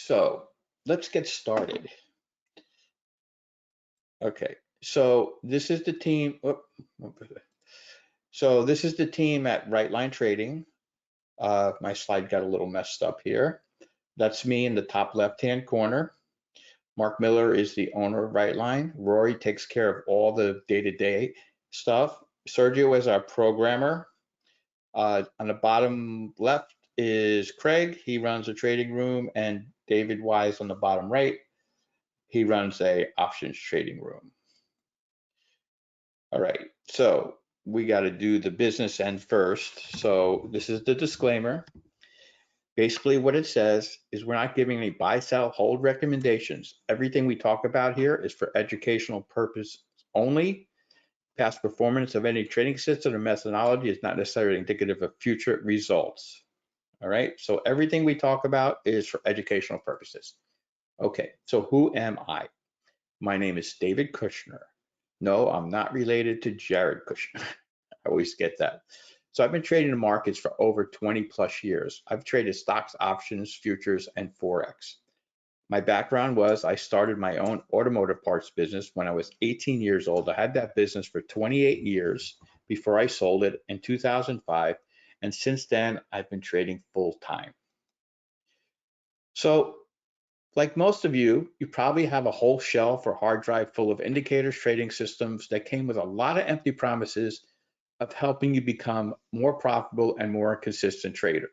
So let's get started. Okay, so this is the team. So this is the team at Right Line Trading. My slide got a little messed up here. That's me in the top left-hand corner. Mark Miller is the owner of Right Line. Rory takes care of all the day-to-day stuff. Sergio is our programmer. On the bottom left is Craig. He runs a trading room, and David Wise on the bottom right. He runs a options trading room. All right, so we got to do the business end first. So this is the disclaimer. Basically what it says is we're not giving any buy, sell, hold recommendations. Everything we talk about here is for educational purpose only. Past performance of any trading system or methodology is not necessarily indicative of future results. All right, so everything we talk about is for educational purposes. Okay, so who am I? My name is David Kushner. No, I'm not related to Jared Kushner. I always get that. So I've been trading the markets for over 20 plus years. I've traded stocks, options, futures, and Forex. My background was I started my own automotive parts business when I was 18 years old. I had that business for 28 years before I sold it in 2005. And since then, I've been trading full time. So like most of you, you probably have a whole shelf or hard drive full of indicators, trading systems that came with a lot of empty promises of helping you become more profitable and more consistent trader.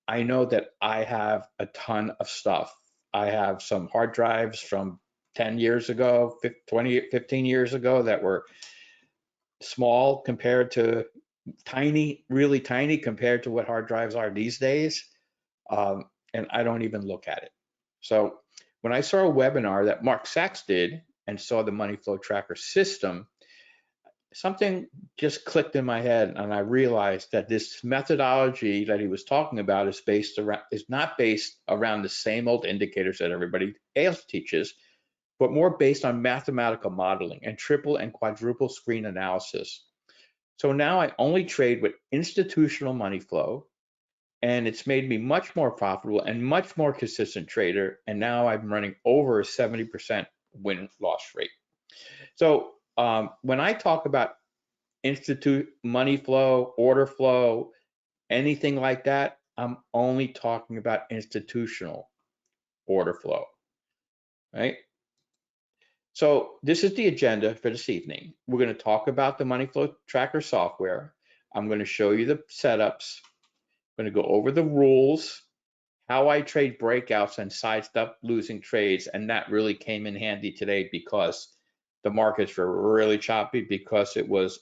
I know that I have a ton of stuff. I have some hard drives from 10 years ago, 15 years ago that were small compared to tiny, really tiny compared to what hard drives are these days. And I don't even look at it. So when I saw a webinar that Mark Sachs did and saw the money flow tracker system, something just clicked in my head, and I realized that this methodology that he was talking about is not based around the same old indicators that everybody else teaches, but more based on mathematical modeling and triple and quadruple screen analysis. So now I only trade with institutional money flow, and it's made me much more profitable and much more consistent trader. And now I'm running over a 70% win-loss rate. So when I talk about institute money flow, order flow, anything like that, I'm only talking about institutional order flow, right? So this is the agenda for this evening. We're going to talk about the money flow tracker software. I'm going to show you the setups. I'm going to go over the rules, how I trade breakouts and sidestep losing trades, and that really came in handy today because the markets were really choppy because it was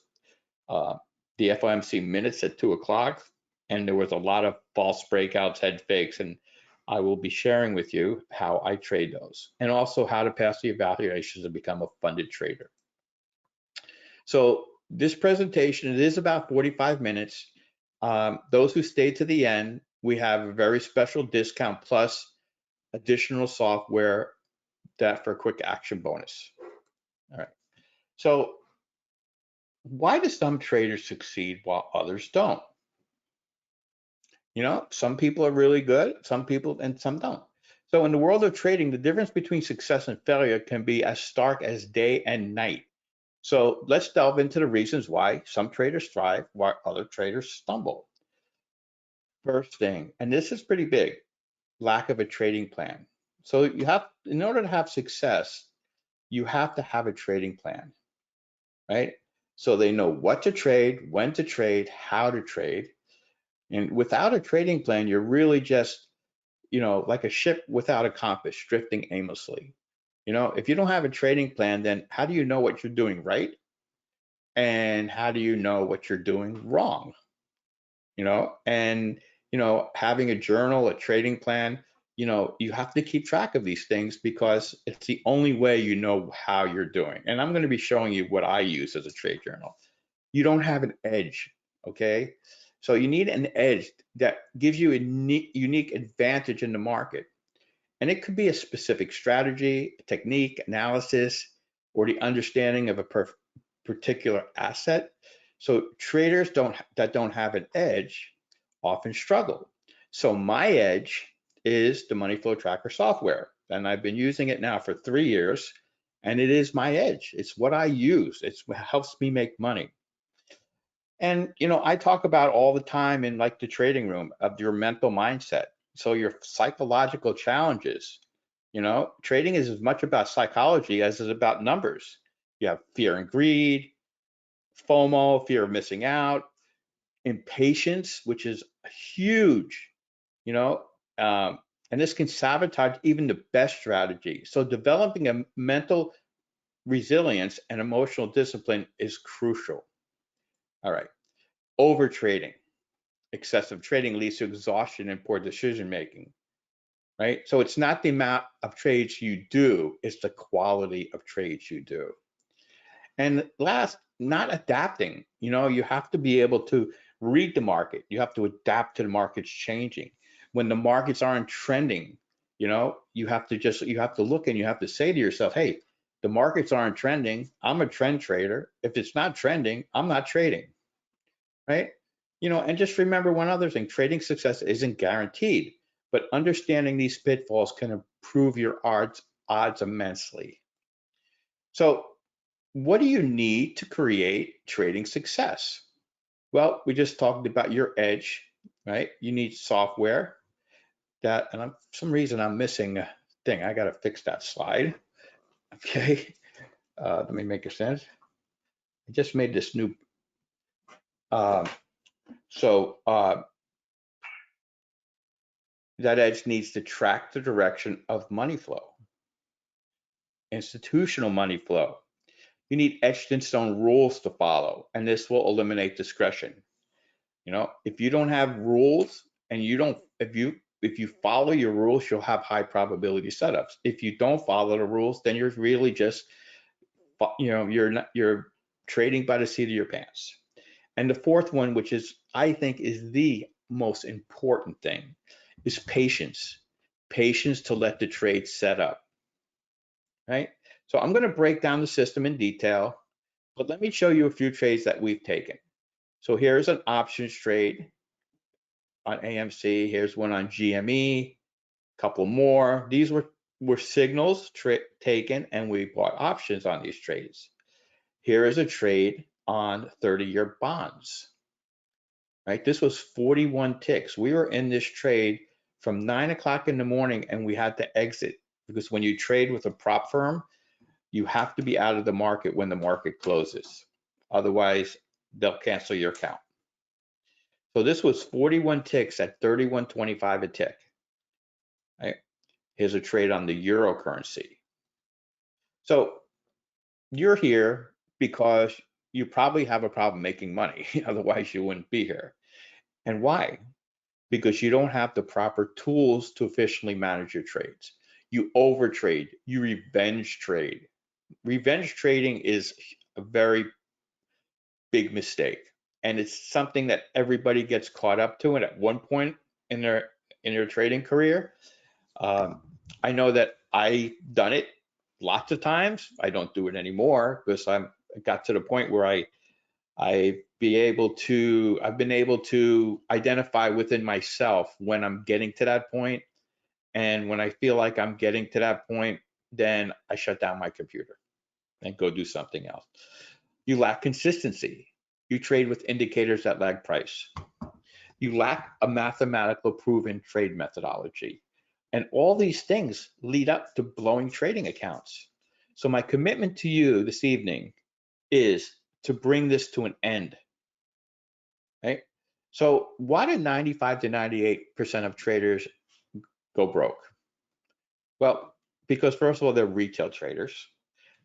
the FOMC minutes at 2 o'clock, and there was a lot of false breakouts, head fakes, and I will be sharing with you how I trade those, and also how to pass the evaluations and become a funded trader. So this presentation, it is about 45 minutes. Those who stay to the end, we have a very special discount plus additional software that for a quick action bonus. All right. So why do some traders succeed while others don't? You know, some people are really good, some people, and some don't. So in the world of trading, the difference between success and failure can be as stark as day and night. So let's delve into the reasons why some traders thrive while other traders stumble. First thing, and this is pretty big, lack of a trading plan. So you have, in order to have success, you have to have a trading plan, right? So they know what to trade, when to trade, how to trade. And without a trading plan, you're really just, you know, like a ship without a compass, drifting aimlessly. You know, if you don't have a trading plan, then how do you know what you're doing right? And how do you know what you're doing wrong? You know, and, you know, having a journal, a trading plan, you know, you have to keep track of these things because it's the only way you know how you're doing. And I'm going to be showing you what I use as a trade journal. You don't have an edge, okay? So you need an edge that gives you a unique advantage in the market. And it could be a specific strategy, technique, analysis, or the understanding of a particular asset. So traders that don't have an edge often struggle. So my edge is the money flow tracker software. And I've been using it now for 3 years, and it is my edge. It's what I use. It's what helps me make money. And, I talk about all the time in like the trading room of your mental mindset. So your psychological challenges, trading is as much about psychology as it's about numbers. You have fear and greed, FOMO, fear of missing out, impatience, which is huge, you know, um, and this can sabotage even the best strategy. So developing a mental resilience and emotional discipline is crucial. All right. Over trading. Excessive trading leads to exhaustion and poor decision making, right? So it's not the amount of trades you do, it's the quality of trades you do. And last, not adapting. You have to be able to read the market. You have to adapt to the markets changing. When the markets aren't trending, you have to look and you have to say to yourself, hey, the markets aren't trending. I'm a trend trader. If it's not trending, I'm not trading, right? And just remember one other thing, trading success isn't guaranteed, but understanding these pitfalls can improve your odds immensely. So what do you need to create trading success? Well, we just talked about your edge, right? You need software and for some reason I'm missing a thing. I got to fix that slide. Okay. Let me make it sense. I just made this new. So that edge needs to track the direction of money flow, institutional money flow. You need etched in stone rules to follow, and this will eliminate discretion. If you don't have rules and if you follow your rules, you'll have high probability setups. If you don't follow the rules, then you're really just, you're trading by the seat of your pants. And the fourth one, which I think is the most important thing, is patience. Patience to let the trade set up, right? So I'm going to break down the system in detail, but let me show you a few trades that we've taken. So here's an options trade on AMC. Here's one on GME, a couple more. These were signals taken, and we bought options on these trades. Here is a trade on 30-year bonds, right? This was 41 ticks. We were in this trade from 9 o'clock in the morning, and we had to exit because when you trade with a prop firm, you have to be out of the market when the market closes. Otherwise, they'll cancel your account. So this was 41 ticks at 31.25 a tick. Right? Here's a trade on the euro currency. So you're here because you probably have a problem making money. Otherwise, you wouldn't be here. And why? Because you don't have the proper tools to efficiently manage your trades. You overtrade, you revenge trade. Revenge trading is a very big mistake. And it's something that everybody gets caught up to. And at one point in their trading career, I know that I've done it lots of times. I don't do it anymore because I got to the point where I've been able to identify within myself when I'm getting to that point. And when I feel like I'm getting to that point, then I shut down my computer and go do something else. You lack consistency. You trade with indicators that lag price. You lack a mathematical proven trade methodology. And all these things lead up to blowing trading accounts. So my commitment to you this evening is to bring this to an end. Right? So why do 95 to 98% of traders go broke? Well, because first of all, they're retail traders.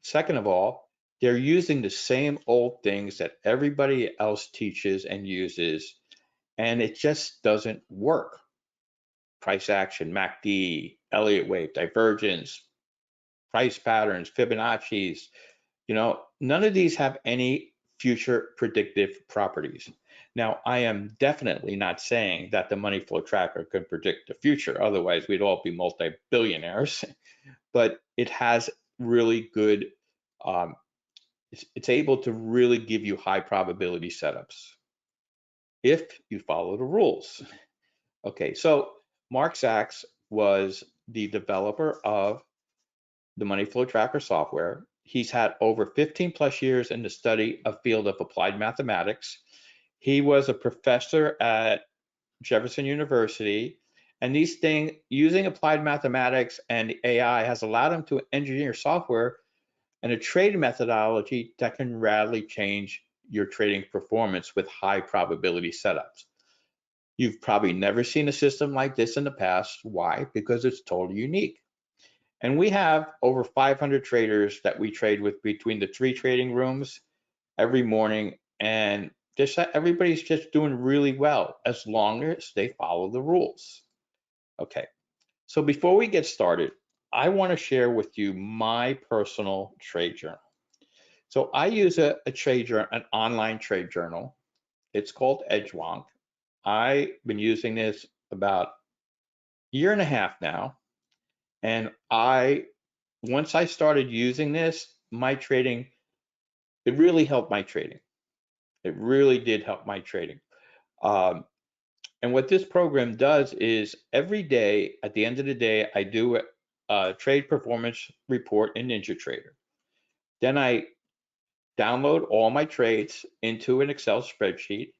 Second of all, they're using the same old things that everybody else teaches and uses, and it just doesn't work. Price action, MACD, Elliott wave, divergence, price patterns, Fibonacci's, none of these have any future predictive properties. Now, I am definitely not saying that the money flow tracker could predict the future. Otherwise, we'd all be multi-billionaires. But it has really good, it's able to really give you high probability setups if you follow the rules. Okay, so Mark Sachs was the developer of the money flow tracker software. He's had over 15 plus years in the study of field of applied mathematics. He was a professor at Jefferson University, and these things, using applied mathematics and AI, has allowed him to engineer software and a trading methodology that can radically change your trading performance with high probability setups. You've probably never seen a system like this in the past. Why? Because it's totally unique. And we have over 500 traders that we trade with between the 3 trading rooms every morning, and just everybody's just doing really well as long as they follow the rules. Okay, so before we get started, I want to share with you my personal trade journal. So I use a trade journal, an online trade journal. It's called Edgewonk. I've been using this about a year and a half now, and once I started using this, my trading, it really helped my trading. It really did help my trading. And what this program does is every day, at the end of the day, I do a trade performance report in NinjaTrader. Then I download all my trades into an Excel spreadsheet.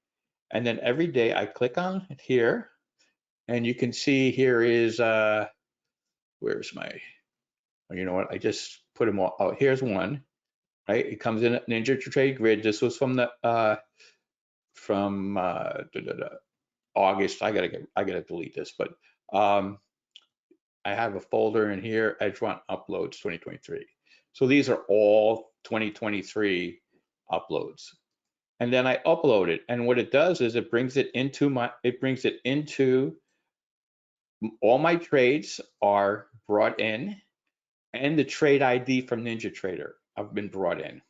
And then every day I click on here, and you can see here is, where's my, you know what, I just put them all, oh, here's one, right? It comes in a NinjaTrade grid. This was from the, August. I gotta delete this, but I have a folder in here, Edgewonk uploads 2023. So these are all 2023 uploads. And then I upload it, and what it does is it brings it into all my trades are brought in, and the trade ID from NinjaTrader have been brought in.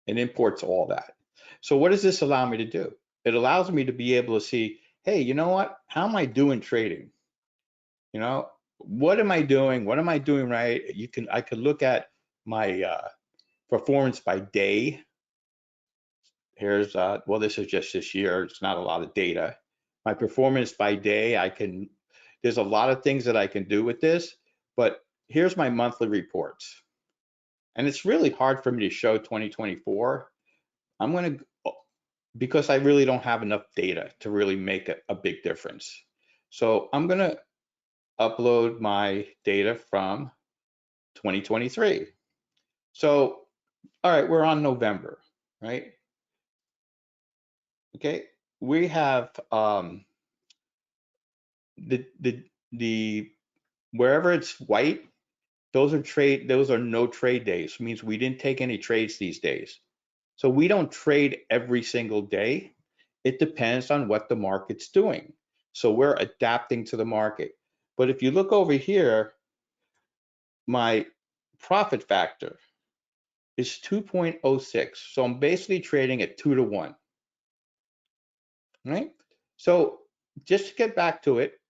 It imports all that. So what does this allow me to do? It allows me to be able to see, hey, you know what? How am I doing trading? You know, what am I doing? What am I doing right? I could look at my performance by day. Here's, well, this is just this year. It's not a lot of data. My performance by day, there's a lot of things that I can do with this, but here's my monthly reports. And it's really hard for me to show 2024. Because I really don't have enough data to really make a big difference. So I'm gonna upload my data from 2023. So, all right, we're on November, right? Okay, we have the wherever it's white, those are no trade days. It means we didn't take any trades these days. So we don't trade every single day. It depends on what the market's doing. So we're adapting to the market. But if you look over here, my profit factor is 2.06. So I'm basically trading at 2 to 1. Right? So just to get back to it,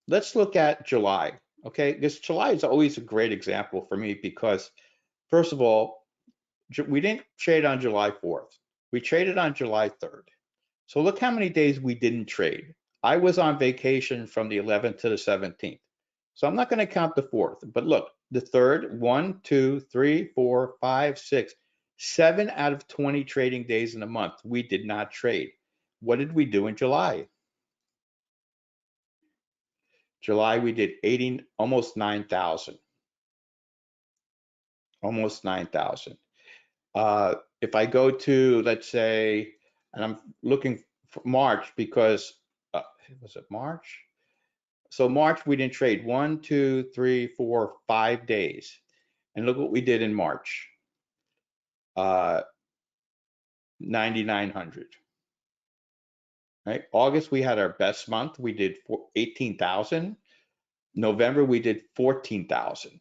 let's look at July. Okay, because July is always a great example for me because, first of all, we didn't trade on July 4th. We traded on July 3rd. So look how many days we didn't trade. I was on vacation from the 11th to the 17th. So I'm not going to count the 4th, but look, the 3rd, 1, 2, 3, 4, 5, 6, 7 out of 20 trading days in a month, we did not trade. What did we do in July? July, we did almost 9,000. Almost 9,000. If I go to, let's say, and I'm looking for March because, was it March? So March, we didn't trade 1, 2, 3, 4, 5 days. And look what we did in March. 9,900. Right? August, we had our best month. We did 18,000. November, we did 14,000.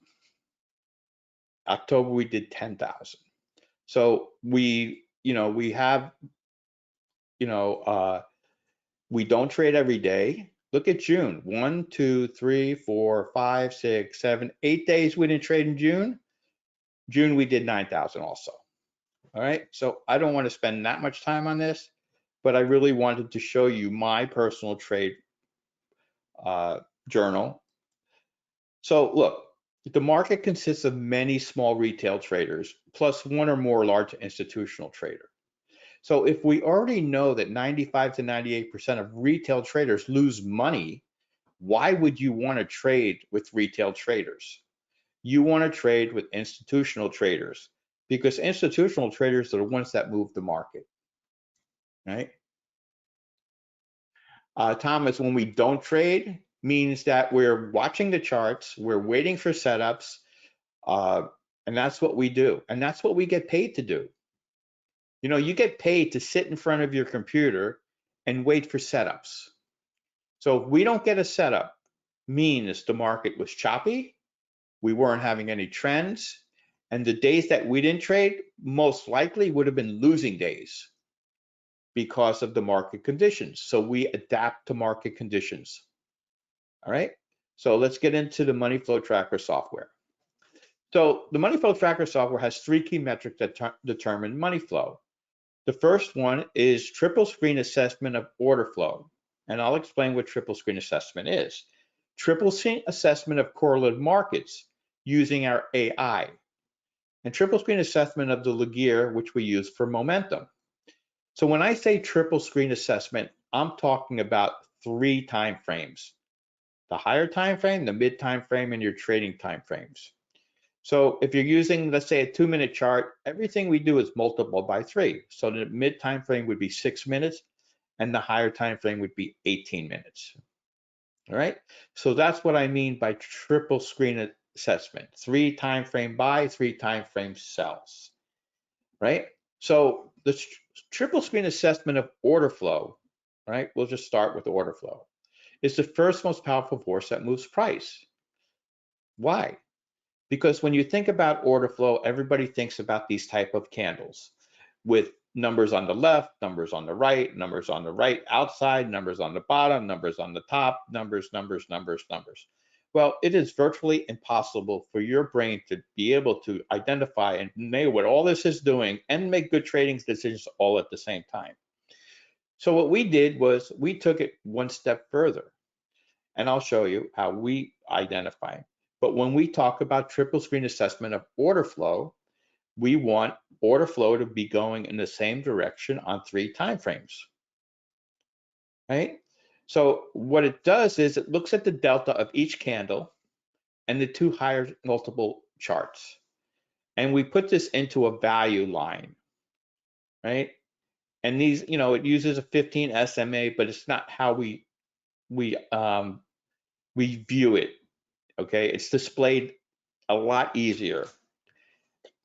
October, we did 10,000. So we have, we don't trade every day. Look at June. 1, 2, 3, 4, 5, 6, 7, 8 days we didn't trade in June. June, we did 9,000 also. All right. So I don't want to spend that much time on this, but I really wanted to show you my personal trade journal. So look, the market consists of many small retail traders plus one or more large institutional traders. So if we already know that 95 to 98% of retail traders lose money, why would you want to trade with retail traders? You want to trade with institutional traders because institutional traders are the ones that move the market, right? Thomas, when we don't trade, means that we're watching the charts, we're waiting for setups, and that's what we do. And that's what we get paid to do. You know, you get paid to sit in front of your computer and wait for setups. So if we don't get a setup, means the market was choppy, we weren't having any trends, and the days that we didn't trade most likely would have been losing days because of the market conditions. So we adapt to market conditions. All right, so let's get into the money flow tracker software. So the money flow tracker software has three key metrics that determine money flow. The first one is triple screen assessment of order flow. And I'll explain what triple screen assessment is. Triple screen assessment of correlative markets using our AI. And triple screen assessment of the LIQUIDITY, which we use for momentum. So when I say triple screen assessment, I'm talking about 3 time frames. The higher time frame, the mid time frame, and your trading time frames. So if you're using, let's say, a 2-minute chart, everything we do is multiplied by 3. So the mid time frame would be 6 minutes, and the higher time frame would be 18 minutes. All right. So that's what I mean by triple screen assessment: 3 time frame buy, 3 time frame sells. Right. So the triple screen assessment of order flow, right? We'll just start with order flow. Is the first most powerful force that moves price. Why? Because when you think about order flow, everybody thinks about these type of candles with numbers on the left, numbers on the right outside, numbers on the bottom, numbers on the top, numbers. Well, it is virtually impossible for your brain to be able to identify and know what all this is doing and make good trading decisions all at the same time. So what we did was we took it one step further, and I'll show you how we identify. But when we talk about triple screen assessment of order flow, we want order flow to be going in the same direction on 3 time frames, right? So what it does is it looks at the delta of each candle and the 2 higher multiple charts. And we put this into a value line, right? And these, you know, it uses a 15 SMA, but it's not how we view it. Okay, it's displayed a lot easier.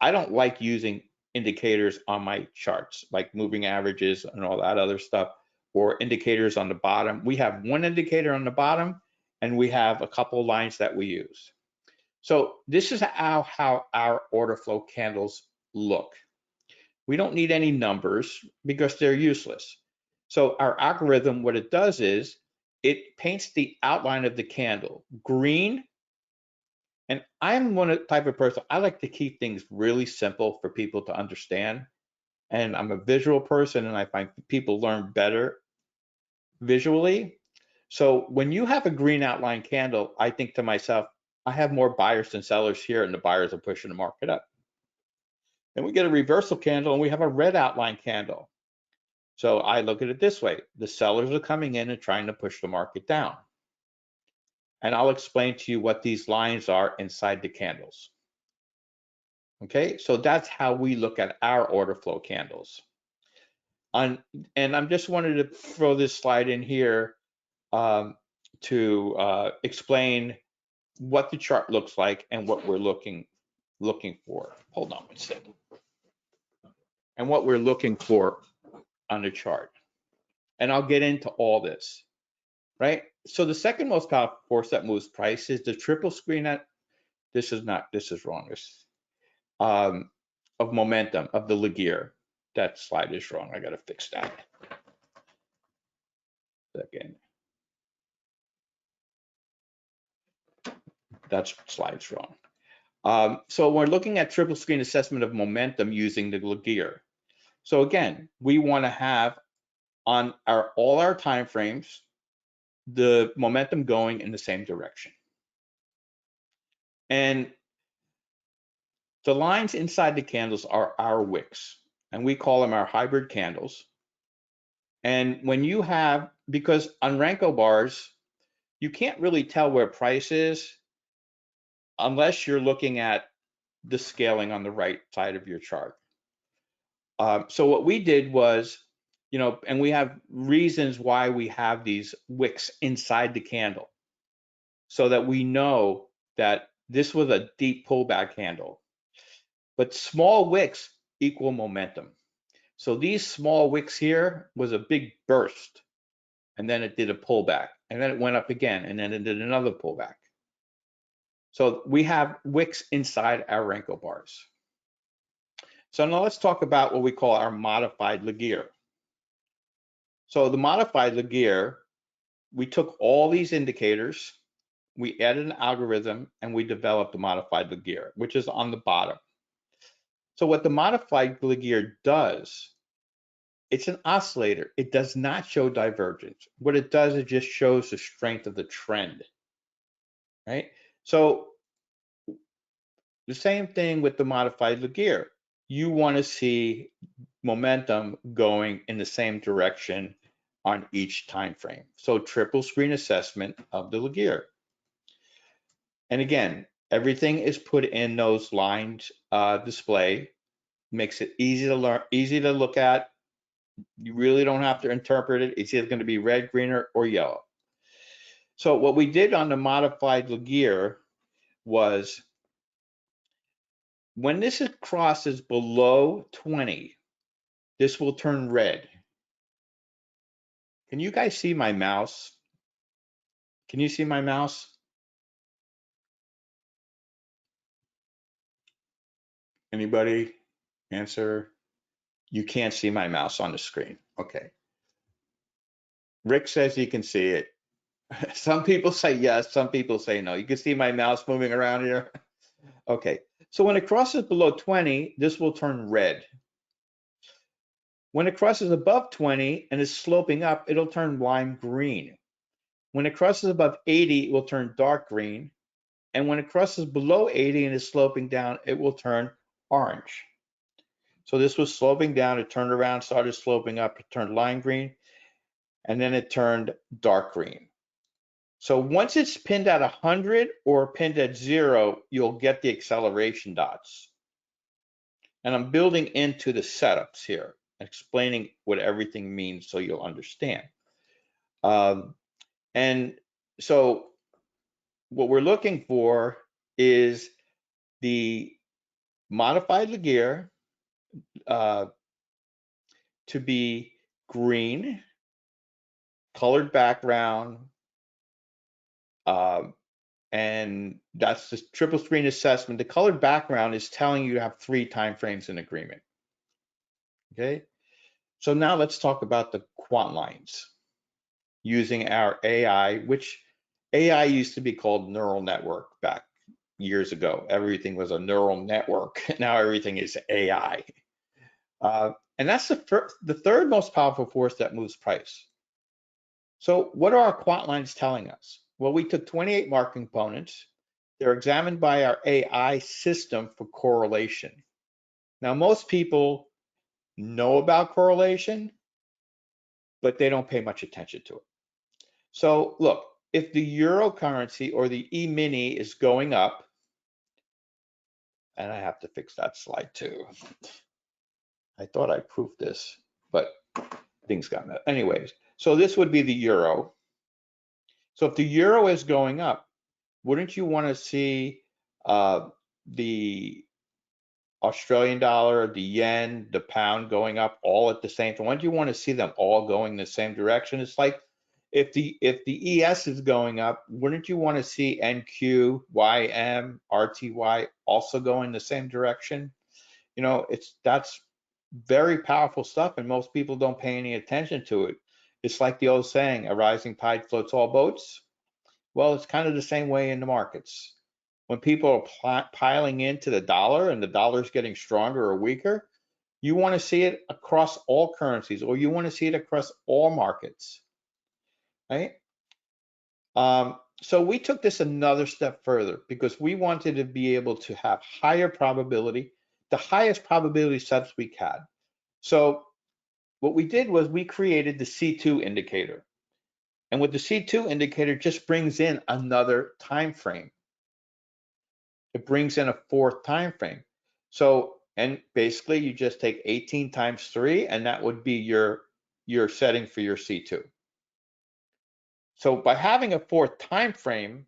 I don't like using indicators on my charts, like moving averages and all that other stuff, or indicators on the bottom. We have one indicator on the bottom, and we have a couple of lines that we use. So this is how our order flow candles look. We don't need any numbers because they're useless. So our algorithm, what it does is it paints the outline of the candle green. And I'm one type of person, I like to keep things really simple for people to understand. And I'm a visual person, and I find people learn better visually. So when you have a green outline candle, I think to myself, I have more buyers than sellers here, and the buyers are pushing the market up. Then we get a reversal candle, and we have a red outline candle. So I look at it this way: the sellers are coming in and trying to push the market down. And I'll explain to you what these lines are inside the candles. Okay, so that's how we look at our order flow candles. And I'm just wanted to throw this slide in here to explain what the chart looks like and what we're looking for. Hold on one second. And what we're looking for on the chart. And I'll get into all this, right? So the second most powerful force that moves price is the triple screen. This is wrong. Of momentum of the LIQUIDITY. That slide is wrong. I got to fix that. Again, that slide's wrong. So we're looking at triple screen assessment of momentum using the LIQUIDITY. So again, we want to have on all our time frames the momentum going in the same direction. And the lines inside the candles are our wicks, and we call them our hybrid candles. And when you have, because on Renko bars, you can't really tell where price is unless you're looking at the scaling on the right side of your chart. So what we did was, and we have reasons why we have these wicks inside the candle, so that we know that this was a deep pullback candle. But small wicks equal momentum. So these small wicks here was a big burst, and then it did a pullback, and then it went up again, and then it did another pullback. So we have wicks inside our Renko bars. So now let's talk about what we call our modified Laguerre. So the modified Laguerre, we took all these indicators, we added an algorithm, and we developed the modified Laguerre, which is on the bottom. So what the modified Laguerre does, it's an oscillator. It does not show divergence. What it does, it just shows the strength of the trend, right? So the same thing with the modified Laguerre. You want to see momentum going in the same direction on each time frame. So triple screen assessment of the Laguerre. And again, everything is put in those lines display, makes it easy to learn, easy to look at. You really don't have to interpret it. It's either going to be red, green, or yellow. So what we did on the modified Laguerre was, when this crosses below 20, this will turn red. Can you guys see my mouse? Can you see my mouse? Anybody answer? You can't see my mouse on the screen. Okay. Rick says he can see it. Some people say yes, some people say no. You can see my mouse moving around here. Okay. So when it crosses below 20, this will turn red. When it crosses above 20 and is sloping up, it'll turn lime green. When it crosses above 80, it will turn dark green. And when it crosses below 80 and is sloping down, it will turn orange. So this was sloping down, it turned around, started sloping up, it turned lime green, and then it turned dark green. So once it's pinned at 100 or pinned at 0, you'll get the acceleration dots. And I'm building into the setups here, explaining what everything means so you'll understand. And so what we're looking for is the modified Laguerre to be green, colored background, and that's the triple screen assessment. The colored background is telling you to have 3 time frames in agreement. Okay, so now let's talk about the quant lines using our AI, which AI used to be called neural network back years ago. Everything was a neural network. Now everything is AI. And that's the third most powerful force that moves price. So what are our quant lines telling us? Well, we took 28 market components. They're examined by our AI system for correlation. Now, most people know about correlation, but they don't pay much attention to it. So look, if the euro currency or the E-mini is going up, and I have to fix that slide too. I thought I proved this, but things got messed. Anyways, so this would be the euro. So if the euro is going up, wouldn't you want to see the Australian dollar, the yen, the pound going up all at the same time? Wouldn't you want to see them all going the same direction? It's like if the ES is going up, wouldn't you want to see NQ, YM, RTY also going the same direction? You know, that's very powerful stuff, and most people don't pay any attention to it. It's like the old saying, a rising tide floats all boats. Well, it's kind of the same way in the markets. When people are piling into the dollar and the dollar's getting stronger or weaker, you want to see it across all currencies, or you want to see it across all markets, right? So we took this another step further because we wanted to be able to have higher probability, the highest probability setups we had. So what we did was we created the C2 indicator. And with the C2 indicator just brings in another time frame. It brings in a fourth time frame. So, and basically you just take 18 times 3, and that would be your setting for your C2. So by having a fourth time frame,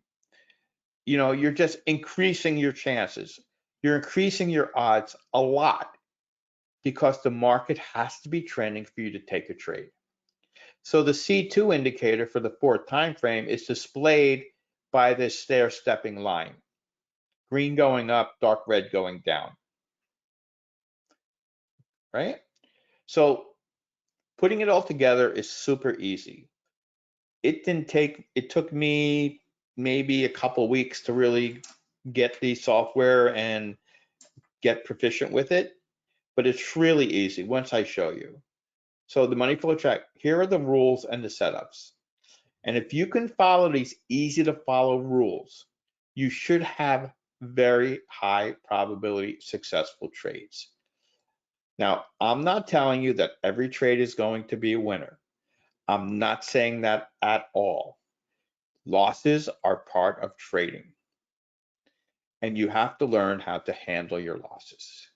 you're just increasing your chances. You're increasing your odds a lot because the market has to be trending for you to take a trade. So the C2 indicator for the fourth time frame is displayed by this stair-stepping line. Green going up, dark red going down. Right? So putting it all together is super easy. It took me maybe a couple weeks to really get the software and get proficient with it, but it's really easy once I show you. So the money flow track, here are the rules and the setups. And if you can follow these easy to follow rules, you should have very high probability successful trades. Now, I'm not telling you that every trade is going to be a winner. I'm not saying that at all. Losses are part of trading, and you have to learn how to handle your losses.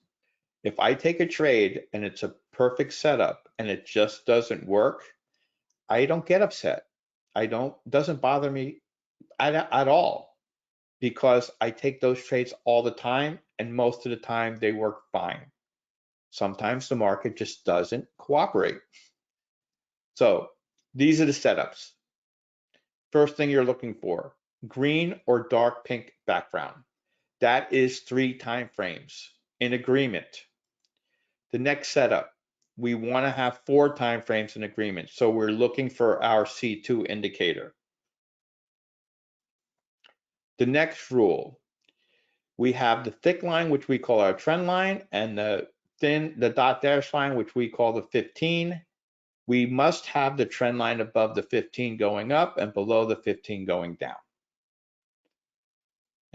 If I take a trade and it's a perfect setup and it just doesn't work, I don't get upset. Doesn't bother me at all because I take those trades all the time, and most of the time they work fine. Sometimes the market just doesn't cooperate. So these are the setups. First thing you're looking for, green or dark pink background. That is 3 time frames in agreement. The next setup, we want to have 4 time frames in agreement. So we're looking for our C2 indicator. The next rule, we have the thick line, which we call our trend line, and the dot dash line, which we call the 15. We must have the trend line above the 15 going up and below the 15 going down.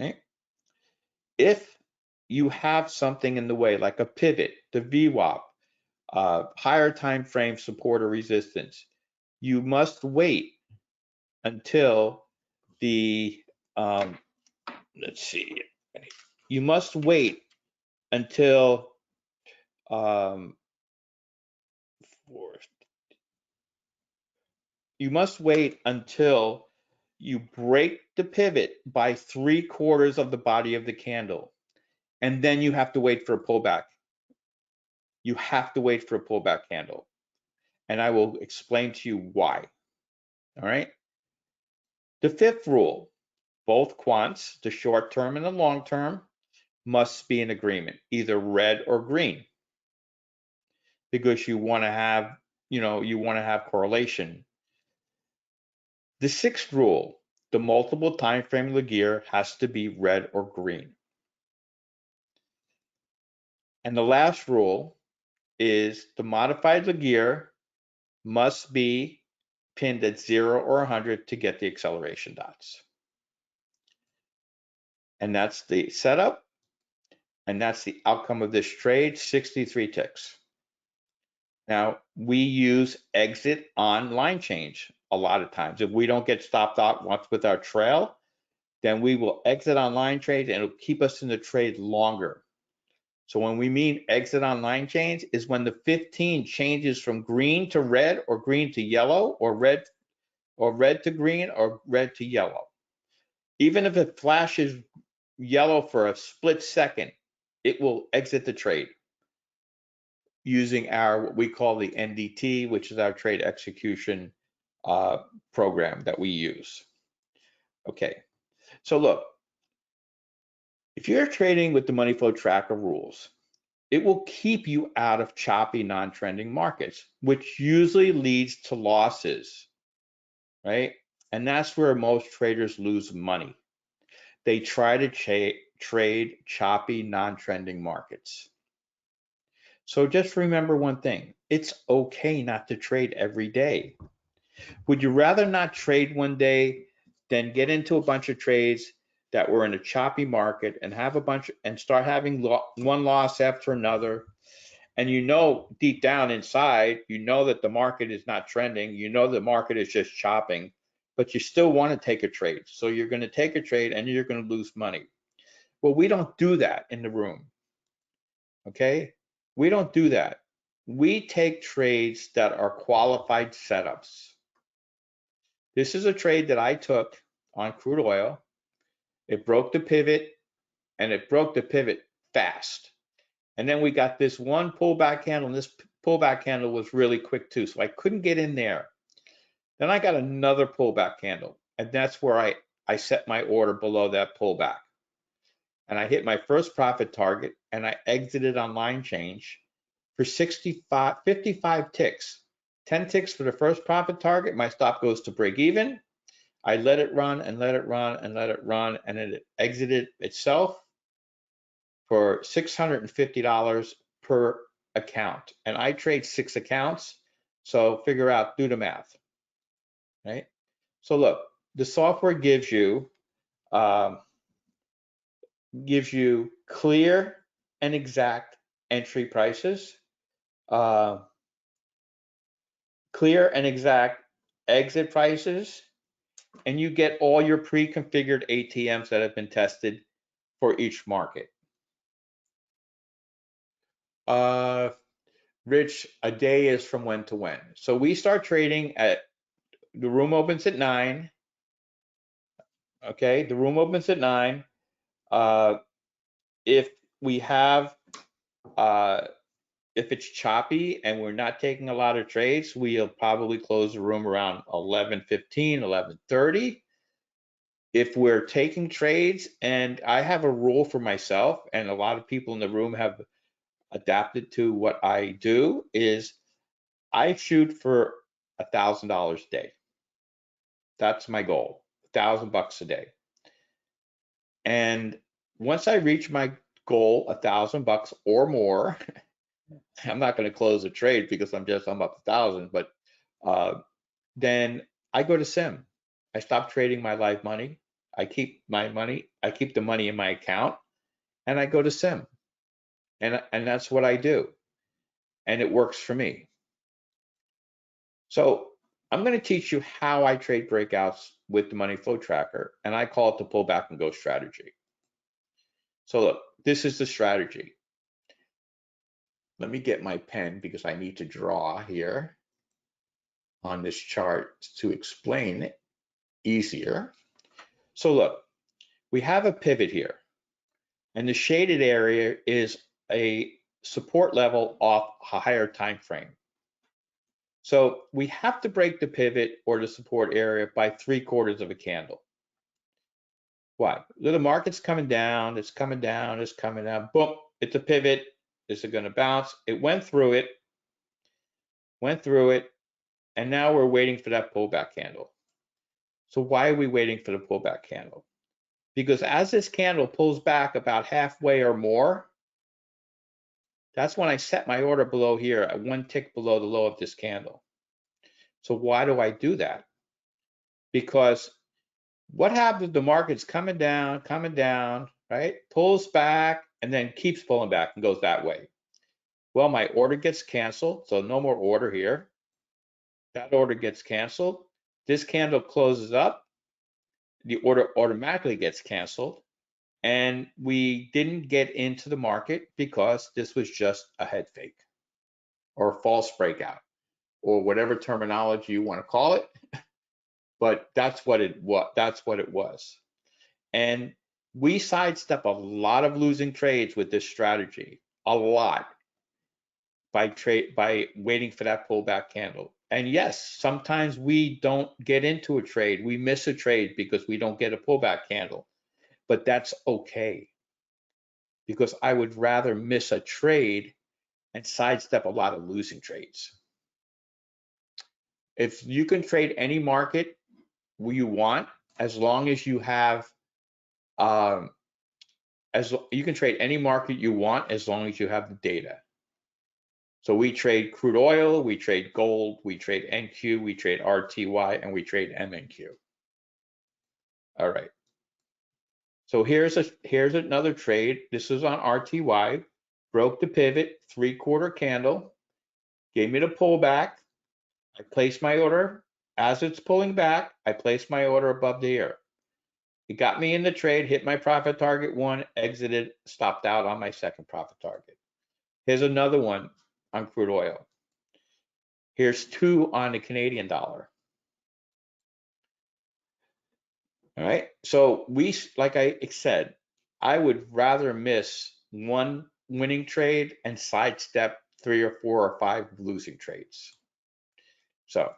Okay? If you have something in the way, like a pivot, the VWAP, higher time frame support or resistance, you must wait until the, let's see, you must wait until you break the pivot by 3/4 of the body of the candle, and then you have to wait for a pullback. You have to wait for a pullback candle, and I will explain to you why. All right. The fifth rule, both quants, the short term and the long term, must be in agreement, either red or green, because you want to have correlation. The sixth rule, the multiple time frame Laguerre has to be red or green. And the last rule is the modified Laguerre must be pinned at 0 or 100 to get the acceleration dots. And that's the setup, and that's the outcome of this trade, 63 ticks. Now, we use exit on line change a lot of times. If we don't get stopped out once with our trail, then we will exit on line trade, and it'll keep us in the trade longer. So when we mean exit on line change is when the 15 changes from green to red or green to yellow or red to green or red to yellow. Even if it flashes yellow for a split second, it will exit the trade using what we call the NDT, which is our trade execution program that we use. Okay, so look, if you're trading with the money flow tracker rules, it will keep you out of choppy, non-trending markets, which usually leads to losses, right? And that's where most traders lose money. They try to trade choppy, non-trending markets. So just remember one thing, it's okay not to trade every day. Would you rather not trade one day than get into a bunch of trades that were in a choppy market and have a bunch and start having one loss after another. And you know, deep down inside, you know that the market is not trending. You know the market is just chopping, but you still want to take a trade. So you're going to take a trade and you're going to lose money. Well, we don't do that in the room. Okay? We don't do that. We take trades that are qualified setups. This is a trade that I took on crude oil. It broke the pivot, and it broke the pivot fast. And then we got this one pullback candle, and this pullback candle was really quick too, so I couldn't get in there. Then I got another pullback candle, and that's where I set my order below that pullback. And I hit my first profit target, and I exited on line change for 55 ticks. 10 ticks for the first profit target. My stop goes to break even. I let it run and let it run and let it run, and it exited itself for $650 per account. And I trade 6 accounts, so figure out, do the math, right? So look, the software gives you clear and exact entry prices, clear and exact exit prices, and you get all your pre-configured ATMs that have been tested for each market. Rich, a day is from when to when. So we start trading at, the room opens at 9. Okay, the room opens at 9. If we have, if it's choppy and we're not taking a lot of trades, we'll probably close the room around 11:15, 11:30. If we're taking trades, and I have a rule for myself, and a lot of people in the room have adapted to what I do, is I shoot for $1,000 a day. That's my goal, $1,000 a day. And once I reach my goal, $1,000 or more, I'm not going to close a trade because I'm up 1,000, but then I go to sim. I stop trading my live money. I keep my money. I keep the money in my account, and I go to sim. And that's what I do. And it works for me. So I'm going to teach you how I trade breakouts with the money flow tracker, and I call it the pull back and go strategy. So look, this is the strategy. Let me get my pen because I need to draw here on this chart to explain it easier. So look, we have a pivot here, and the shaded area is a support level off a higher time frame. So we have to break the pivot or the support area by 3/4 of a candle. Why? The market's coming down, it's coming down, it's coming down. Boom, it's a pivot. Is it going to bounce? It went through it, and now we're waiting for that pullback candle. So why are we waiting for the pullback candle? Because as this candle pulls back about halfway or more, that's when I set my order below here at 1 tick below the low of this candle. So why do I do that? Because what happens if the market's coming down, right? Pulls back and then keeps pulling back and goes that way. Well, my order gets canceled, so no more order here. That order gets canceled. This candle closes up. The order automatically gets canceled. And we didn't get into the market because this was just a head fake or a false breakout or whatever terminology you want to call it. But that's what it was. And we sidestep a lot of losing trades with this strategy, a lot, by waiting for that pullback candle. And yes, sometimes we don't get into a trade. We miss a trade because we don't get a pullback candle. But that's okay, because I would rather miss a trade and sidestep a lot of losing trades. If you can trade any market you want, as long as you have, you can trade any market you want as long as you have the data. So we trade crude oil, we trade gold, we trade NQ, we trade RTY, and we trade MNQ. All right. So here's another trade. This is on RTY. Broke the pivot, 3/4 candle, gave me the pullback. I placed my order. As it's pulling back, I placed my order above the ear. It got me in the trade, hit my profit target 1, exited, stopped out on my second profit target. Here's another one on crude oil. Here's 2 on the Canadian dollar. All right. So like I said, I would rather miss 1 winning trade and sidestep 3 or 4 or 5 losing trades. So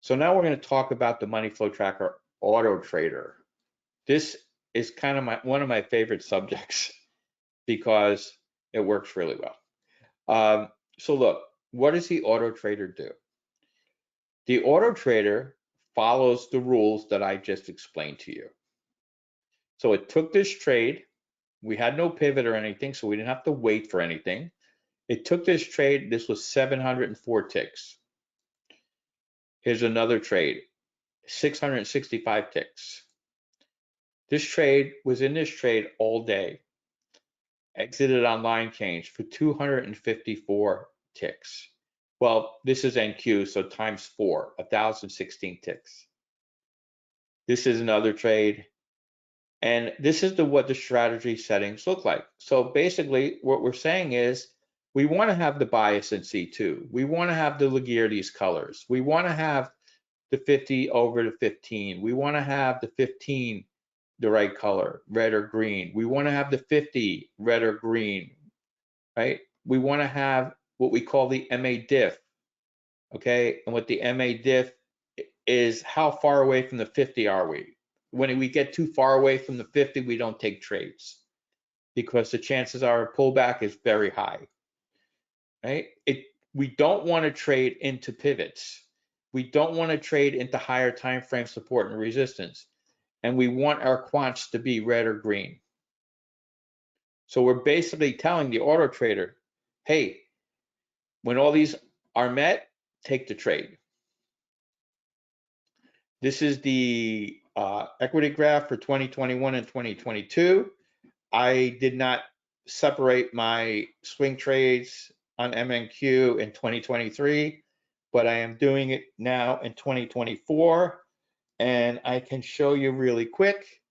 now we're going to talk about the money flow tracker auto trader. This is kind of one of my favorite subjects because it works really well. So look, what does the auto trader do? The auto trader follows the rules that I just explained to you. So it took this trade. We had no pivot or anything, so we didn't have to wait for anything. It took this trade. This was 704 ticks. Here's another trade, 665 ticks. This trade was in this trade all day. Exited on line change for 254 ticks. Well, this is NQ, so times 4, 1,016 ticks. This is another trade. And this is what the strategy settings look like. So basically what we're saying is we want to have the bias in C2. We want to have the LIQUIDITY's colors. We want to have the 50 over the 15. We want to have the 15 the right color, red or green. We want to have the 50 red or green, right? We want to have what we call the MA diff, okay? And what the MA diff is, how far away from the 50 are we? When we get too far away from the 50, we don't take trades because the chances are a pullback is very high, right? We don't want to trade into pivots. We don't want to trade into higher time frame support and resistance. And we want our quants to be red or green. So we're basically telling the auto trader, hey, when all these are met, take the trade. This is the equity graph for 2021 and 2022. I did not separate my swing trades on MNQ in 2023, but I am doing it now in 2024. And I can show you really quick,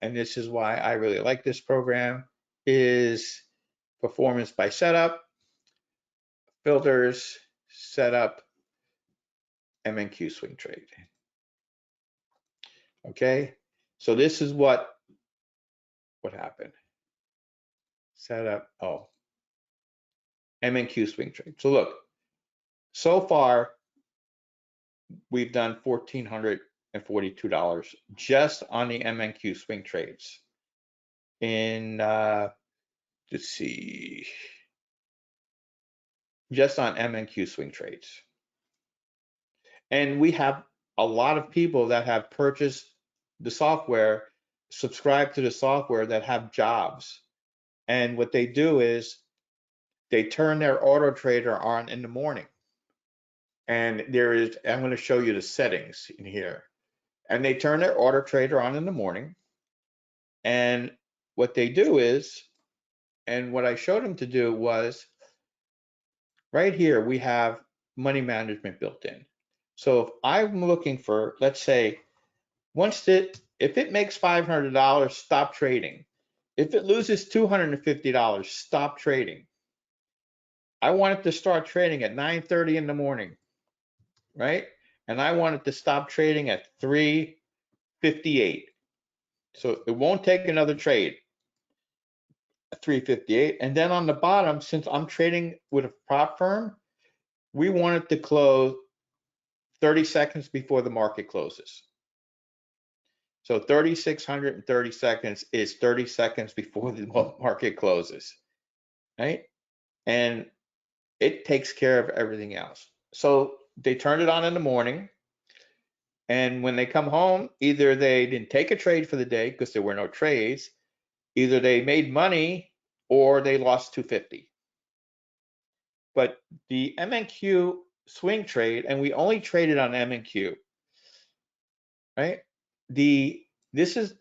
and this is why I really like this program, is performance by setup, filters, setup, MNQ swing trade. Okay, so this is what happened. Setup, MNQ swing trade. So look, so far we've done $1,442 just on the MNQ swing trades. In let's see, just on MNQ swing trades. And we have a lot of people that have purchased the software, subscribe to the software, that have jobs. And what they do is they turn their auto trader on in the morning. And I'm going to show you the settings in here. And they turn their auto trader on in the morning. And what they do is, and what I showed them to do was, right here, we have money management built in. So if I'm looking for, let's say, if it makes $500, stop trading. If it loses $250, stop trading. I want it to start trading at 9:30 in the morning, right? And I want it to stop trading at 3:58. So it won't take another trade at 3:58. And then on the bottom, since I'm trading with a prop firm, we want it to close 30 seconds before the market closes. So 3,630 seconds is 30 seconds before the market closes, right? And it takes care of everything else. So they turned it on in the morning, and when they come home, either they didn't take a trade for the day because there were no trades, either they made money or they lost 250. But the MNQ swing trade, and we only traded on MNQ, right? The This is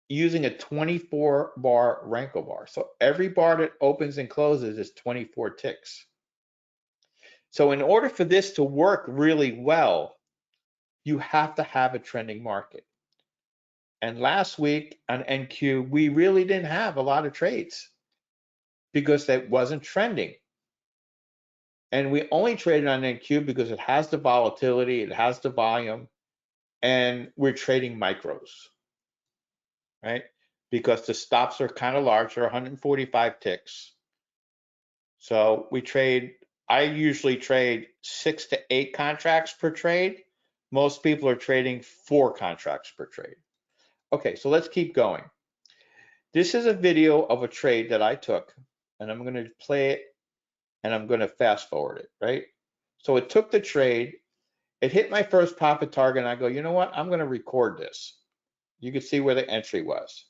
using a 24 bar Renko bar. So every bar that opens and closes is 24 ticks. So in order for this to work really well, you have to have a trending market. And last week on NQ, we really didn't have a lot of trades because that wasn't trending. And we only traded on NQ because it has the volatility, it has the volume, and we're trading micros, right? Because the stops are kind of large, they're 145 ticks. So I usually trade 6 to 8 contracts per trade. Most people are trading 4 contracts per trade. Okay, so let's keep going. This is a video of a trade that I took, and I'm going to play it, and I'm going to fast forward it, right? So it took the trade, it hit my first profit target, and I go, you know what? I'm going to record this. You can see where the entry was.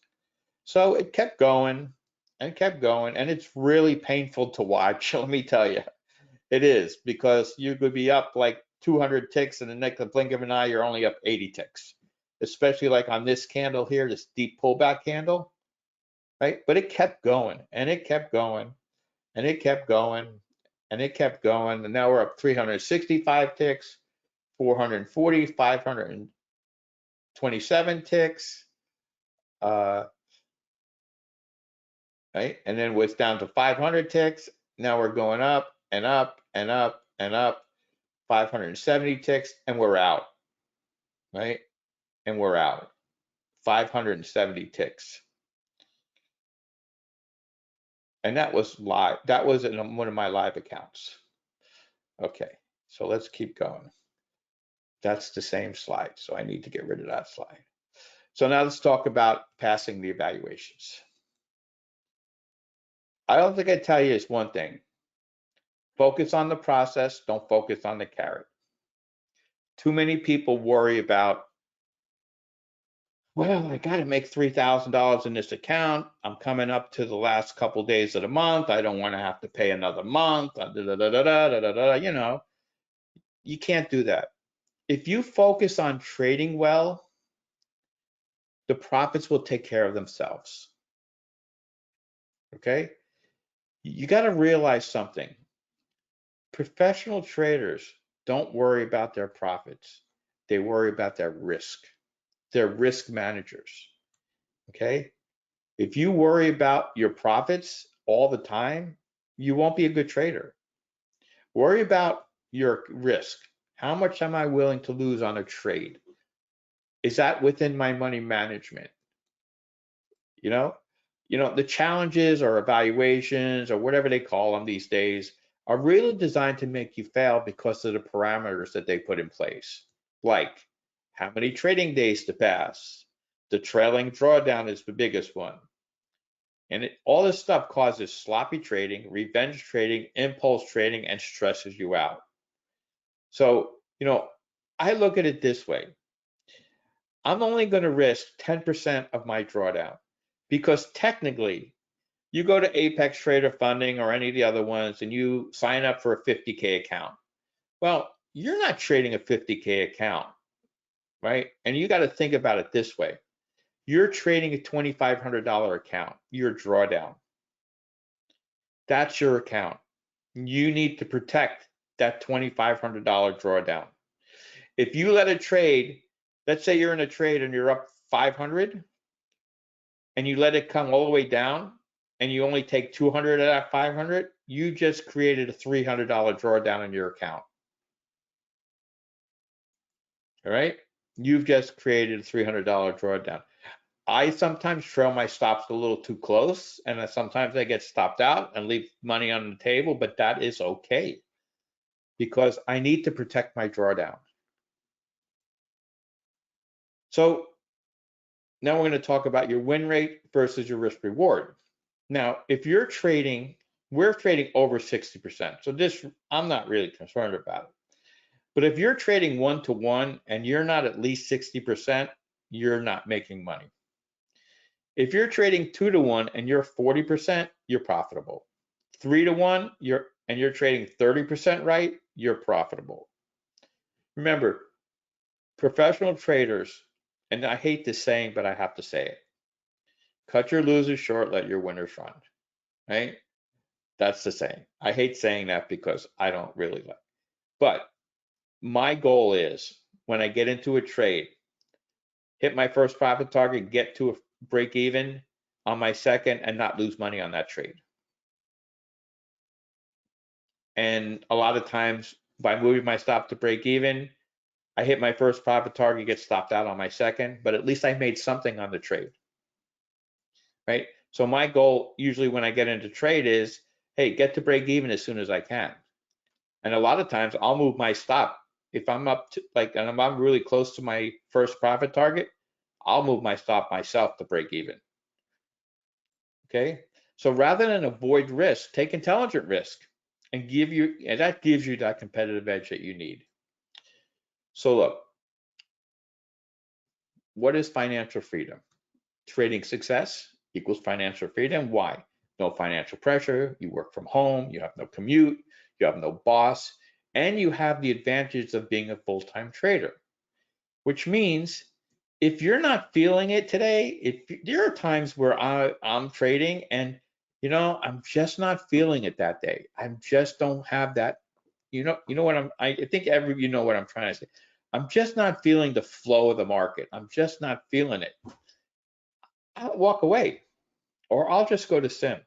So it kept going and kept going, and it's really painful to watch, let me tell you. It is, because you could be up like 200 ticks, and the next blink of an eye, you're only up 80 ticks. Especially like on this candle here, this deep pullback candle, right? But it kept going, and it kept going, and it kept going, and it kept going, and now we're up 365 ticks, 440, 527 ticks, right? And then it's down to 500 ticks. Now we're going up and up and up and up, 570 ticks, and we're out, right? And we're out, 570 ticks. And that was live. That was in one of my live accounts. Okay, so let's keep going. That's the same slide, so I need to get rid of that slide. So now let's talk about passing the evaluations. I don't think I tell you is one thing. Focus on the process, don't focus on the carrot. Too many people worry about, well, I got to make $3,000 in this account. I'm coming up to the last couple days of the month. I don't want to have to pay another month. You know, you can't do that. If you focus on trading well, the profits will take care of themselves. Okay? You got to realize something. Professional traders don't worry about their profits. They worry about their risk. They're risk managers. Okay? If you worry about your profits all the time, you won't be a good trader. Worry about your risk. How much am I willing to lose on a trade? Is that within my money management? You know, the challenges or evaluations or whatever they call them these days are really designed to make you fail because of the parameters that they put in place. Like how many trading days to pass. The trailing drawdown is the biggest one. And all this stuff causes sloppy trading, revenge trading, impulse trading, and stresses you out. So, I look at it this way. I'm only going to risk 10% of my drawdown because technically you go to Apex Trader Funding or any of the other ones and you sign up for a 50K account. Well, you're not trading a 50K account, right? And you got to think about it this way. You're trading a $2,500 account, your drawdown. That's your account. You need to protect that $2,500 drawdown. If you let a trade, let's say you're in a trade and you're up 500 and you let it come all the way down and you only take 200 of that 500, you just created a $300 drawdown in your account. All right? You've just created a $300 drawdown. I sometimes trail my stops a little too close, and sometimes I get stopped out and leave money on the table, but that is okay because I need to protect my drawdown. So now we're going to talk about your win rate versus your risk reward. Now, if you're trading, we're trading over 60%. So this, I'm not really concerned about it. But if you're trading 1-to-1 and you're not at least 60%, you're not making money. If you're trading 2-to-1 and you're 40%, you're profitable. 3-to-1, you're trading 30% right, you're profitable. Remember, professional traders and I hate this saying, but I have to say it. Cut your losers short, let your winners run, right? That's the saying. I hate saying that because I don't really like. But my goal is when I get into a trade, hit my first profit target, get to a break even on my second, and not lose money on that trade. And a lot of times by moving my stop to break even, I hit my first profit target, get stopped out on my second, but at least I made something on the trade, right? So my goal usually when I get into trade is, hey, get to break even as soon as I can. And a lot of times I'll move my stop. If I'm up to and I'm really close to my first profit target, I'll move my stop myself to break even. Okay. So rather than avoid risk, take intelligent risk and that gives you that competitive edge that you need. So look, what is financial freedom? Trading success equals financial freedom. Why? No financial pressure. You work from home. You have no commute. You have no boss. And you have the advantage of being a full-time trader, which means if you're not feeling it today, if there are times where I'm trading and I'm just not feeling it that day. I just don't have that. You know what I think you know what I'm trying to say. I'm just not feeling the flow of the market. I'm just not feeling it. I'll walk away or I'll just go to sim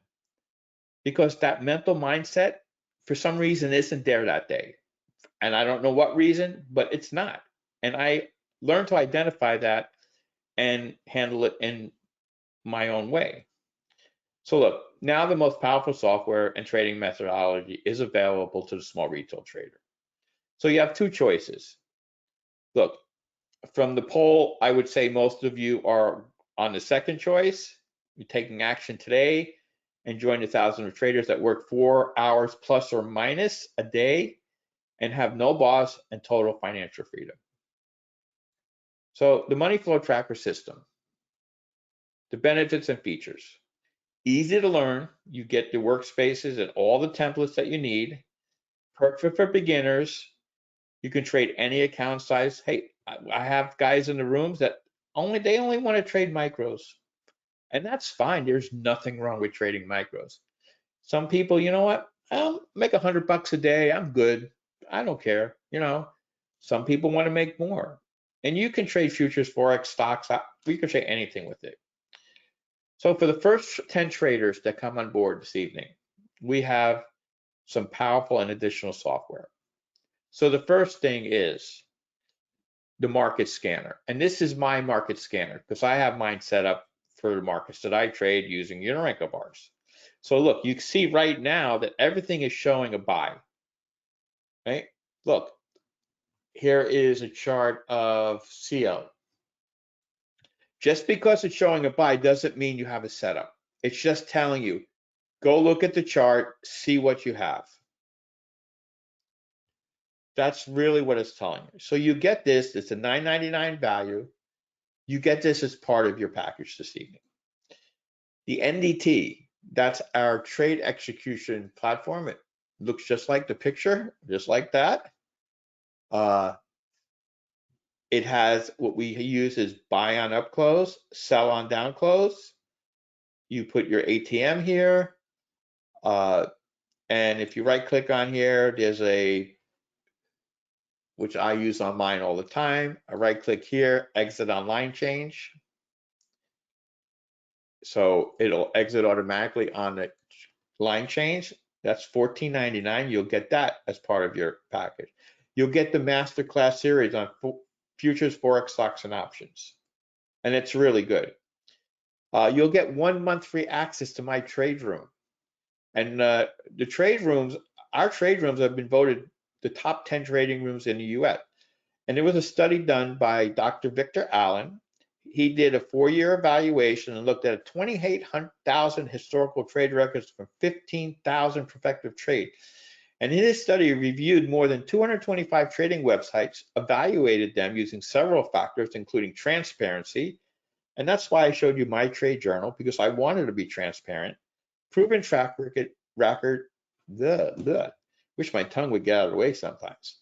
because that mental mindset for some reason isn't there that day. And I don't know what reason, but it's not. And I learned to identify that and handle it in my own way. So look, now the most powerful software and trading methodology is available to the small retail trader. So you have two choices. Look, from the poll, I would say most of you are on the second choice. You're taking action today and join the thousands of traders that work 4 hours plus or minus a day and have no boss and total financial freedom. So the money flow tracker system, the benefits and features. Easy to learn. You get the workspaces and all the templates that you need. Perfect for beginners. You can trade any account size. Hey, I have guys in the rooms that they only want to trade micros. And that's fine. There's nothing wrong with trading micros. Some people, you know what? I'll make $100 a day. I'm good. I don't care. Some people want to make more. And you can trade futures, Forex, stocks. You can trade anything with it. So for the first 10 traders that come on board this evening, we have some powerful and additional software. So the first thing is the market scanner. And this is my market scanner because I have mine set up for the markets that I trade using Unorenco bars. So look, you can see right now that everything is showing a buy, right? Look, here is a chart of CO. Just because it's showing a buy doesn't mean you have a setup. It's just telling you, go look at the chart, see what you have. That's really what it's telling you. So you get this, it's a $9.99 value. You get this as part of your package this evening. The NDT, that's our trade execution platform. It looks just like the picture, just like that. It has what we use is buy on up close, sell on down close. You put your ATM here. And if you right click on here, there's which I use on mine all the time. I right click here, exit on line change. So it'll exit automatically on the line change. That's $14.99. You'll get that as part of your package. You'll get the masterclass series on futures, Forex, stocks, and options. And it's really good. You'll get 1 month free access to my trade room. And the trade rooms, our trade rooms have been voted the top 10 trading rooms in the US. And there was a study done by Dr. Victor Allen. He did a 4-year evaluation and looked at 28,000 historical trade records from 15,000 prospective trade. And in his study, he reviewed more than 225 trading websites, evaluated them using several factors, including transparency. And that's why I showed you my trade journal, because I wanted to be transparent. Proven track record, wish my tongue would get out of the way sometimes.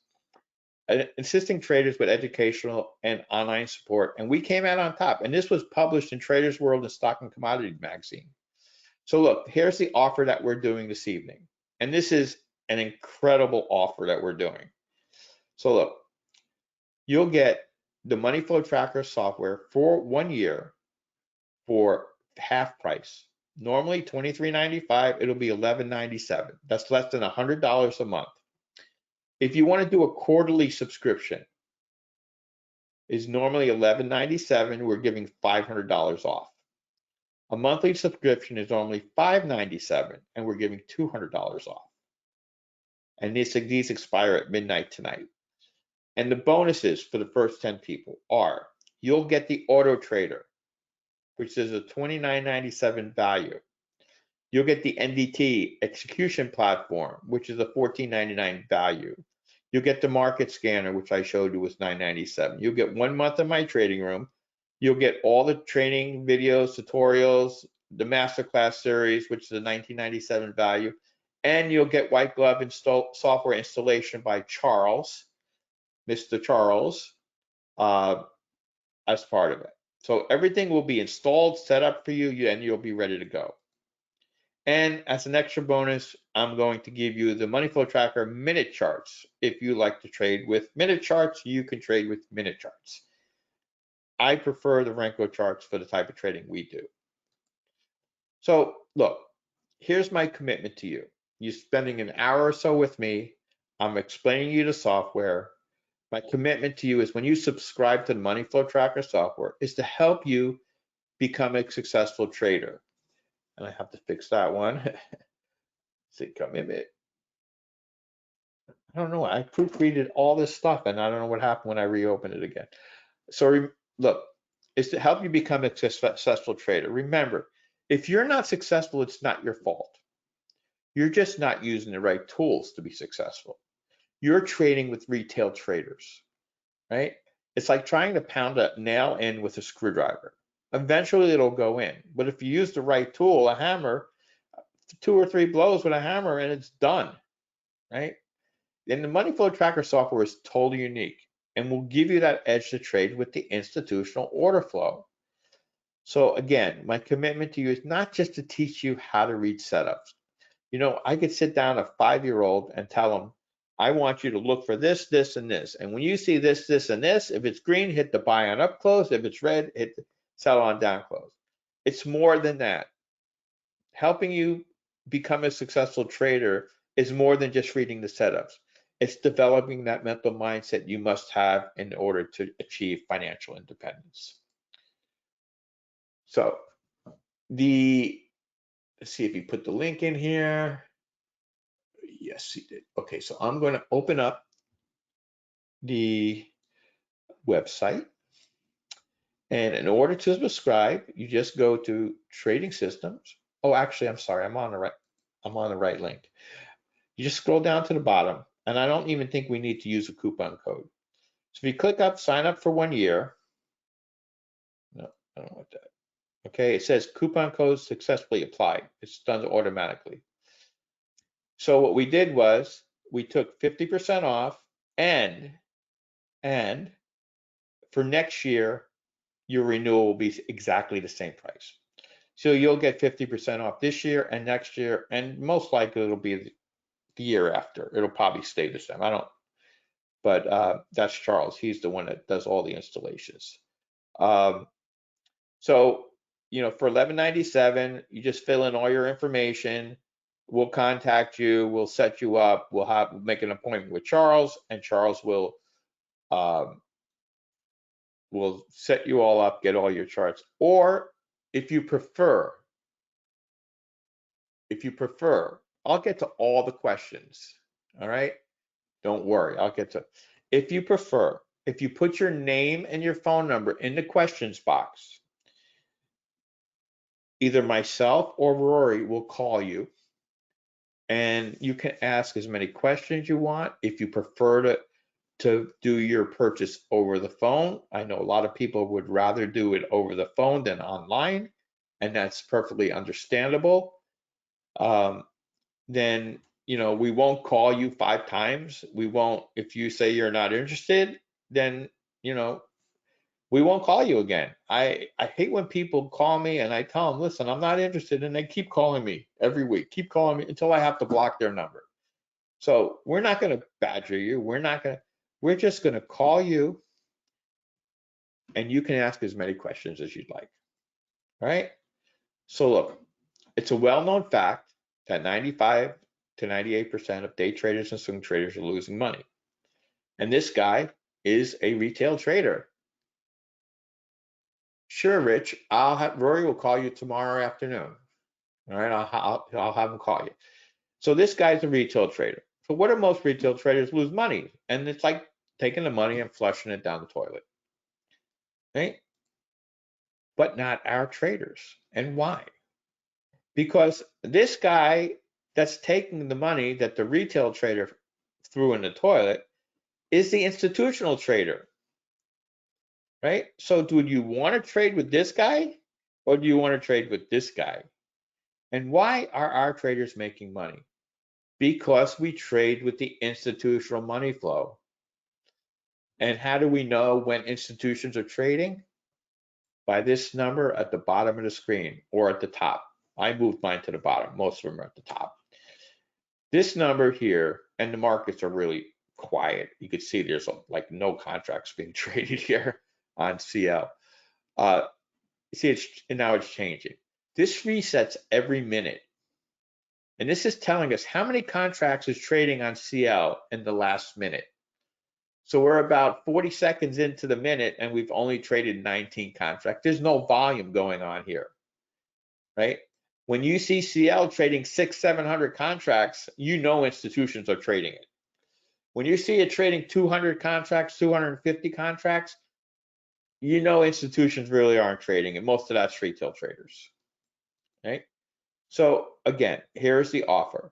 assisting traders with educational and online support, and we came out on top. And this was published in Traders World and Stock and Commodity Magazine. So look, here's the offer that we're doing this evening. And this is an incredible offer that we're doing. So look, you'll get the Money Flow Tracker software for 1 year for half price. Normally $23.95, it'll be $11.97. That's less than $100 a month. If you want to do a quarterly subscription, is normally $11.97. We're giving $500 off. A monthly subscription is normally $5.97, and we're giving $200 off. And these expire at midnight tonight. And the bonuses for the first 10 people are, you'll get the Auto Trader, which is a $29.97 value. You'll get the NDT execution platform, which is a $14.99 value. You'll get the market scanner, which I showed you was $9.97. You'll get 1 month of my trading room. You'll get all the training videos, tutorials, the masterclass series, which is a $19.97 value. And you'll get white glove software installation by Charles, Mr. Charles, as part of it. So everything will be installed, set up for you, and you'll be ready to go. And as an extra bonus, I'm going to give you the Money Flow Tracker minute charts. If you like to trade with minute charts, you can trade with minute charts. I prefer the Renko charts for the type of trading we do. So look, here's my commitment to you. You're spending an hour or so with me. I'm explaining you the software. My commitment to you is when you subscribe to the Money Flow Tracker software is to help you become a successful trader. And I have to fix that one. See, commitment. I don't know. I proofreaded all this stuff and I don't know what happened when I reopened it again. So look, it's to help you become a successful trader. Remember, if you're not successful, it's not your fault. You're just not using the right tools to be successful. You're trading with retail traders, right? It's like trying to pound a nail in with a screwdriver. Eventually it'll go in. But if you use the right tool, a hammer, 2 or 3 blows with a hammer and it's done, right? And the Money Flow Tracker software is totally unique and will give you that edge to trade with the institutional order flow. So again, my commitment to you is not just to teach you how to read setups. You know, I could sit down a 5-year-old and tell them, I want you to look for this, this, and this. And when you see this, this, and this, if it's green, hit the buy on up close. If it's red, hit the sell on down close. It's more than that. Helping you become a successful trader is more than just reading the setups. It's developing that mental mindset you must have in order to achieve financial independence. So let's see if he put the link in here. Yes, he did. Okay, so I'm going to open up the website. And in order to subscribe, you just go to Trading Systems. Oh, actually, I'm sorry, I'm on the right link. You just scroll down to the bottom, and I don't even think we need to use a coupon code. So if you click up sign up for 1 year, no, I don't want that. Okay, it says coupon code successfully applied. It's done automatically. So what we did was we took 50% off, and for next year, your renewal will be exactly the same price. So you'll get 50% off this year and next year, and most likely it'll be the year after. It'll probably stay the same. I don't, but that's Charles. He's the one that does all the installations. So, you know, for $11.97, you just fill in all your information. We'll contact you. We'll set you up. We'll make an appointment with Charles, and Charles will set you all up, get all your charts. Or if you prefer, I'll get to all the questions. All right, don't worry, I'll get to. If you prefer, if you put your name and your phone number in the questions box, either myself or Rory will call you, and you can ask as many questions you want. If you prefer to do your purchase over the phone, I know a lot of people would rather do it over the phone than online, and that's perfectly understandable. Then we won't call you 5 times. We won't, if you say you're not interested, then, we won't call you again. I hate when people call me and I tell them, listen, I'm not interested, and they keep calling me every week, keep calling me until I have to block their number. So we're not going to badger you. We're just going to call you, and you can ask as many questions as you'd like. All right. So look, it's a well-known fact that 95 to 98% of day traders and swing traders are losing money. And this guy is a retail trader. Sure, Rich, Rory will call you tomorrow afternoon. All right, I'll have him call you. So this guy's a retail trader. So what do most retail traders lose money? And it's like taking the money and flushing it down the toilet. Right? But not our traders. And why? Because this guy that's taking the money that the retail trader threw in the toilet is the institutional trader. Right? So do you want to trade with this guy, or do you want to trade with this guy? And why are our traders making money? Because we trade with the institutional money flow. And how do we know when institutions are trading? By this number at the bottom of the screen or at the top. I moved mine to the bottom. Most of them are at the top. This number here, and the markets are really quiet. You can see there's like no contracts being traded here on CL. See, now it's changing. This resets every minute. And this is telling us how many contracts is trading on CL in the last minute. So we're about 40 seconds into the minute and we've only traded 19 contracts. There's no volume going on here, right? When you see CL trading 600-700 contracts, you know institutions are trading it. When you see it trading 200 contracts, 250 contracts, you know institutions really aren't trading it. Most of that's retail traders, right? So again, here's the offer.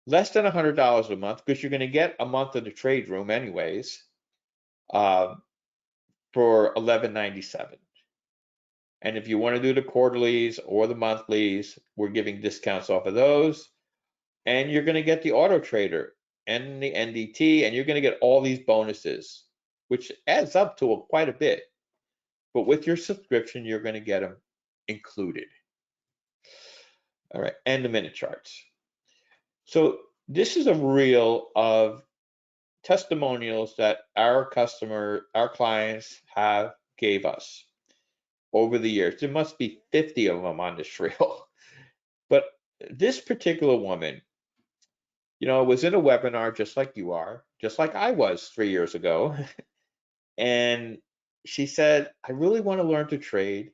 Less than $100 a month, because you're going to get a month of the trade room anyways, for $11.97. And if you want to do the quarterlies or the monthlies, we're giving discounts off of those. And you're going to get the auto trader and the NDT, and you're going to get all these bonuses, which adds up to quite a bit. But with your subscription, you're going to get them included. All right, and the minute charts. So this is a reel of testimonials that our clients gave us over the years. There must be 50 of them on this reel. But this particular woman, was in a webinar just like you are, just like I was 3 years ago. And she said, I really want to learn to trade.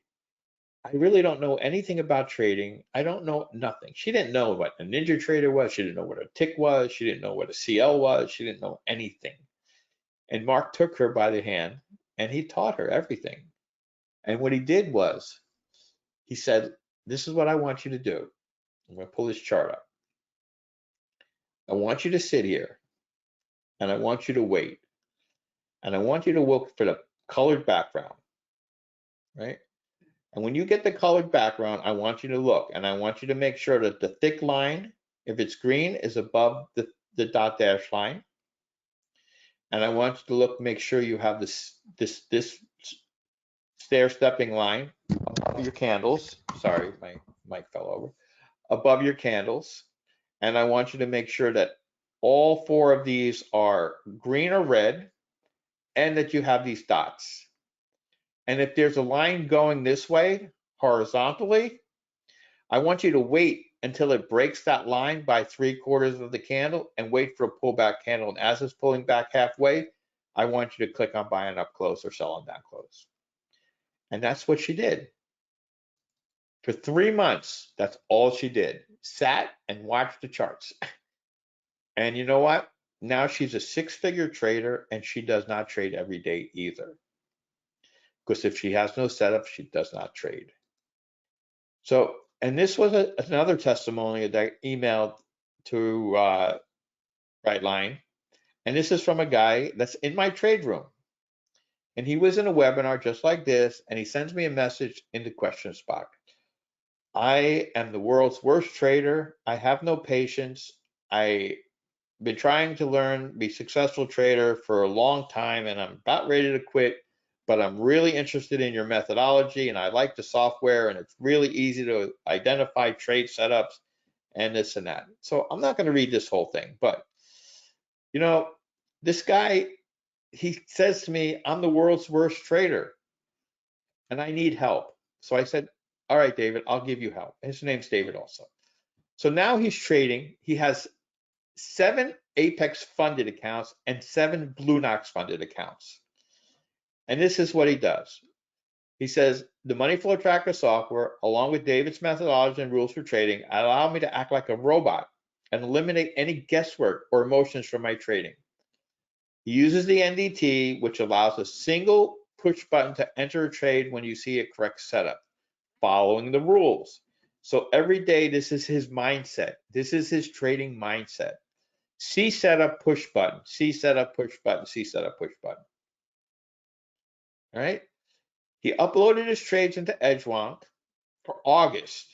I really don't know anything about trading. I don't know nothing. She didn't know what a Ninja Trader was. She didn't know what a tick was. She didn't know what a CL was. She didn't know anything. And Mark took her by the hand and he taught her everything. And what he did was, he said, this is what I want you to do. I'm going to pull this chart up. I want you to sit here and I want you to wait. And I want you to look for the colored background, right? And when you get the colored background, I want you to look and I want you to make sure that the thick line, if it's green, is above the dot dash line. And I want you to look, make sure you have this stair-stepping line above your candles. Sorry, my mic fell over. Above your candles. And I want you to make sure that all 4 of these are green or red and that you have these dots. And if there's a line going this way horizontally, I want you to wait until it breaks that line by 3/4 of the candle and wait for a pullback candle. And as it's pulling back halfway, I want you to click on buying up close or selling down close. And that's what she did. For 3 months, that's all she did. Sat and watched the charts. And you know what? Now she's a 6-figure trader and she does not trade every day either. Because if she has no setup, she does not trade. So, and this was another testimony that I emailed to Brightline. And this is from a guy that's in my trade room. And he was in a webinar just like this, and he sends me a message in the questions box. I am the world's worst trader. I have no patience. I been trying to learn, be a successful trader for a long time, and I'm about ready to quit, but I'm really interested in your methodology, and I like the software, and it's really easy to identify trade setups and this and that. So I'm not going to read this whole thing, but you know, this guy, he says to me, I'm the world's worst trader and I need help. So I said, all right, David, I'll give you help. His name's David also. So now he's trading. He has 7 Apex funded accounts and 7 Blue Knox funded accounts. And this is what he does. He says, the money flow tracker software, along with David's methodology and rules for trading, allow me to act like a robot and eliminate any guesswork or emotions from my trading. He uses the NDT, which allows a single push button to enter a trade when you see a correct setup, following the rules. So every day, this is his mindset. This is his trading mindset. C setup, push button, C setup, push button, C setup, push button. All right. He uploaded his trades into Edgewonk for August,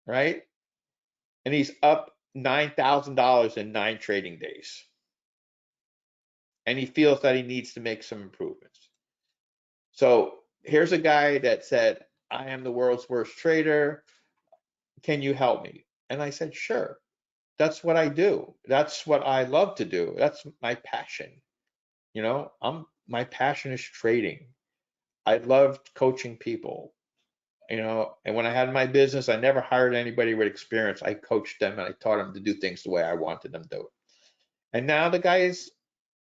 right? And he's up $9,000 in 9 trading days. And he feels that he needs to make some improvements. So here's a guy that said, I am the world's worst trader. Can you help me? And I said, sure. That's what I do. That's what I love to do. That's my passion. You know, my passion is trading. I loved coaching people, you know, and when I had my business, I never hired anybody with experience. I coached them and I taught them to do things the way I wanted them to do it. And now the guy's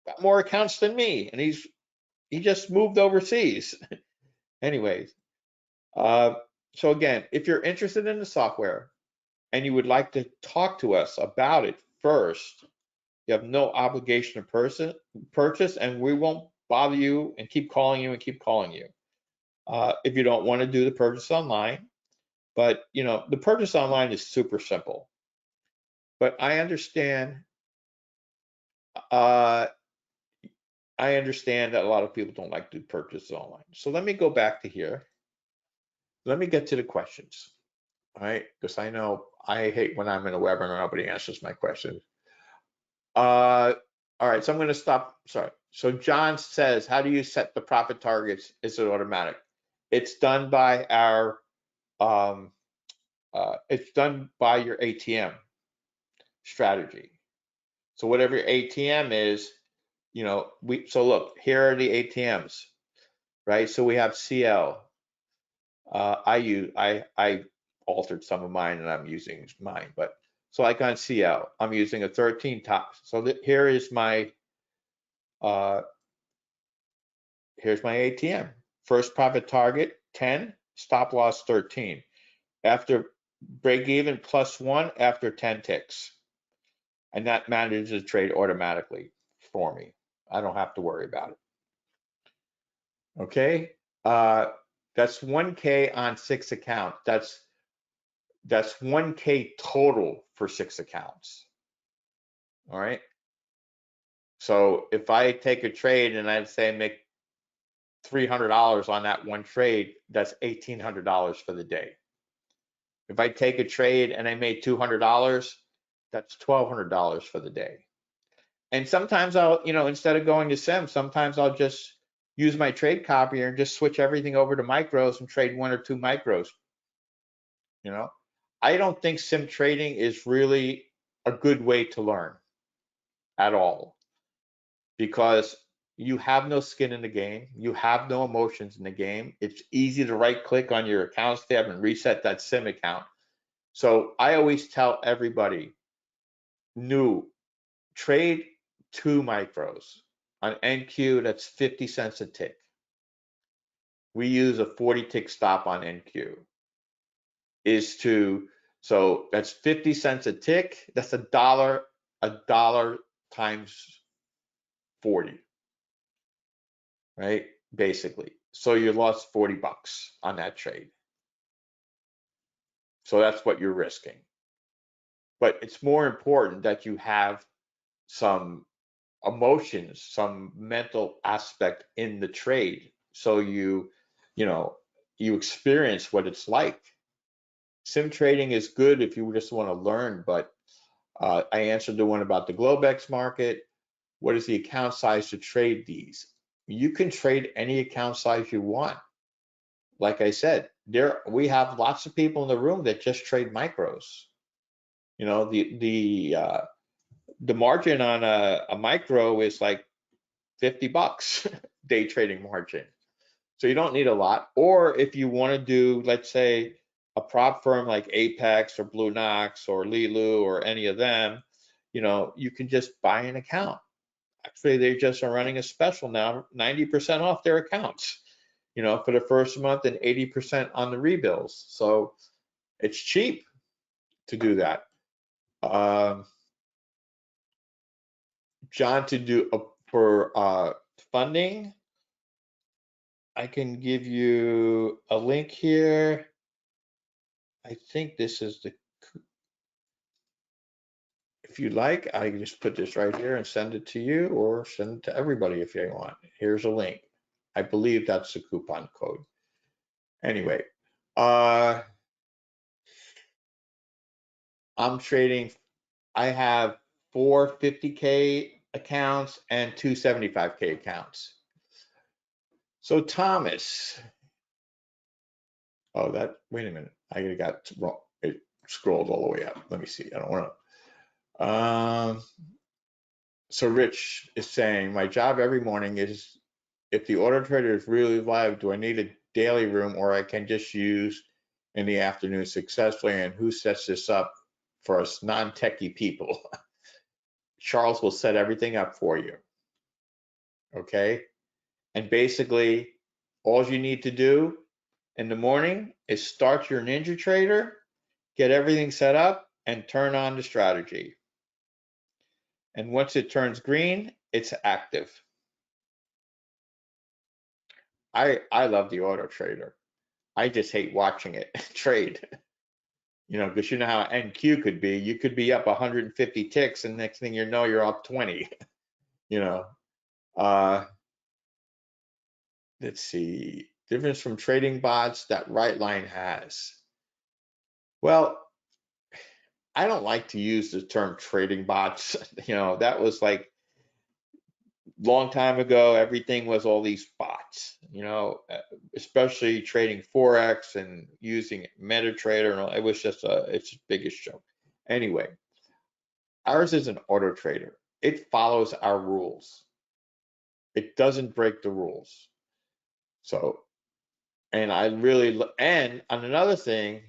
got more accounts than me, and he just moved overseas. Anyways, so again, if you're interested in the software and you would like to talk to us about it first, you have no obligation to purchase, and we won't bother you and keep calling you and keep calling you. If you don't want to do the purchase online, but you know, the purchase online is super simple. But I understand that a lot of people don't like to purchase online. So let me go back to here. Let me get to the questions. All right, because I know I hate when I'm in a webinar and nobody answers my questions. All right, so I'm going to stop. Sorry. So John says, how do you set the profit targets? Is it automatic? It's done by our, it's done by your ATM strategy. So whatever your ATM is, you know, so look, here are the ATMs, right? So we have CL. I altered some of mine and I'm using mine, but so like on CL, I'm using a 13 top. So here is my, here's my ATM. First profit target 10, stop loss 13. After break even +1 after 10 ticks. And that manages the trade automatically for me. I don't have to worry about it. Okay, that's 1K on 6 accounts. That's 1K total for 6 accounts. All right. So if I take a trade and I'd say make $300 on that one trade, that's $1,800 for the day. If I take a trade and I made $200, that's $1,200 for the day. And sometimes I'll, you know, instead of going to sim, sometimes I'll just use my trade copier and just switch everything over to micros and trade 1 or 2 micros. You know, I don't think sim trading is really a good way to learn at all, because you have no skin in the game. You have no emotions in the game. It's easy to right click on your accounts tab and reset that sim account. So I always tell everybody, new, trade 2 micros. On NQ, that's 50 cents a tick. We use a 40 tick stop on NQ. So that's 50 cents a tick. That's a dollar times 40, right? Basically. So you lost 40 bucks on that trade. So that's what you're risking. But it's more important that you have some emotions, some mental aspect in the trade, so you experience what it's like. Sim trading is good if you just want to learn, but I answered the one about the Globex market. What is the account size to trade these? You can trade any account size you want. Like I said, we have lots of people in the room that just trade micros. You know, the margin on a micro is like $50 day trading margin. So you don't need a lot. Or if you want to do, let's say, a prop firm like Apex or Blue Knox or Lilu or any of them, you know, you can just buy an account. Actually, they just are running a special now, 90% off their accounts, you know, for the first month and 80% on the rebills. So it's cheap to do that. John, to do for funding, I can give you a link here. I think this is the, if you like, I can just put this right here and send it to you, or send it to everybody if you want. Here's a link. I believe that's the coupon code. Anyway, I'm trading, I have 4 50K accounts and 2 75K accounts. So Thomas, oh, that, wait a minute, I got wrong. It scrolled all the way up. Let me see. I don't want to. So Rich is saying, my job every morning is, if the order trader is really live, do I need a daily room, or I can just use in the afternoon successfully? And who sets this up for us non-techie people? Charles will set everything up for you. Okay. And basically, all you need to do in the morning is start your NinjaTrader, get everything set up, and turn on the strategy. And once it turns green, it's active. I love the auto trader. I just hate watching it trade. You know, because you know how NQ could be. You could be up 150 ticks, and next thing you know, you're up 20. You know. Let's see. Difference from trading bots that Rightline has. Well, I don't like to use the term trading bots. You know, that was like long time ago. Everything was all these bots. You know, especially trading forex and using MetaTrader, and all. It was just it's the biggest joke. Anyway, ours is an auto trader. It follows our rules. It doesn't break the rules. So, and I really, and on another thing,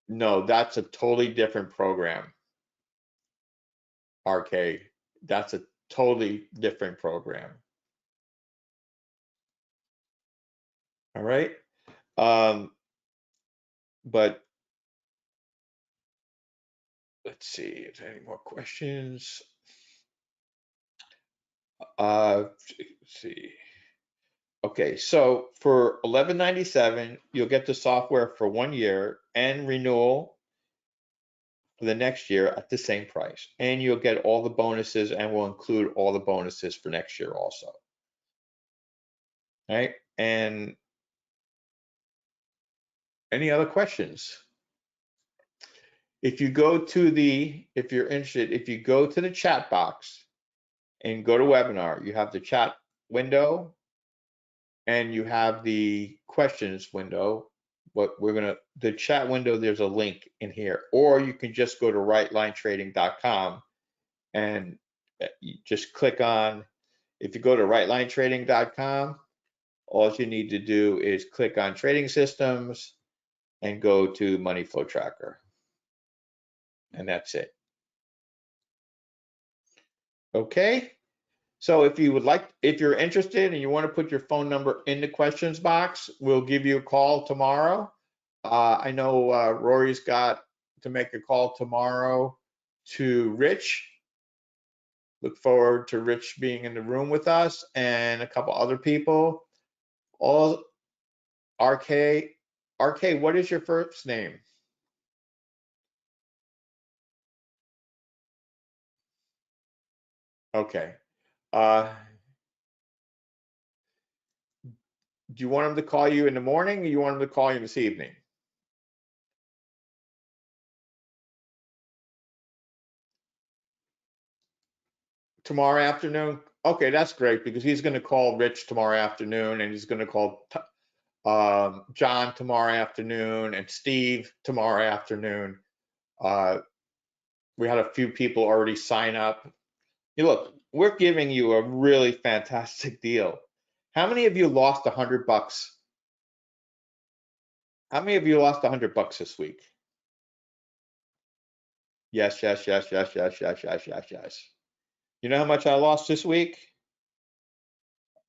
no, that's a totally different program. RK, that's a totally different program. All right. But let's see if there are any more questions. Let's see. Okay, so for $11.97, you'll get the software for 1 year and renewal for the next year at the same price. And you'll get all the bonuses, and we'll include all the bonuses for next year also. All right, and any other questions? If you go to the, if you're interested, if you go to the chat box and go to webinar, you have the chat window and you have the questions window. But we're gonna, the chat window, there's a link in here, or you can just go to rightlinetrading.com and you just click on, if you go to rightlinetrading.com, all you need to do is click on trading systems and go to money flow tracker. And that's it. Okay. So if you would like, if you're interested and you want to put your phone number in the questions box, we'll give you a call tomorrow. I know Rory's got to make a call tomorrow to Rich. Look forward to Rich being in the room with us and a couple other people. All RK, what is your first name? Okay. Do you want him to call you in the morning, or you want him to call you this evening? tomorrow afternoon. Okay, that's great because he's going to call Rich tomorrow afternoon, and he's going to call John tomorrow afternoon, and Steve tomorrow afternoon. We had a few people already sign up. Look, we're giving you a really fantastic deal. How many of you lost $100? How many of you lost $100 this week? Yes, yes, yes, yes, yes, yes, yes, yes, yes. You know how much I lost this week?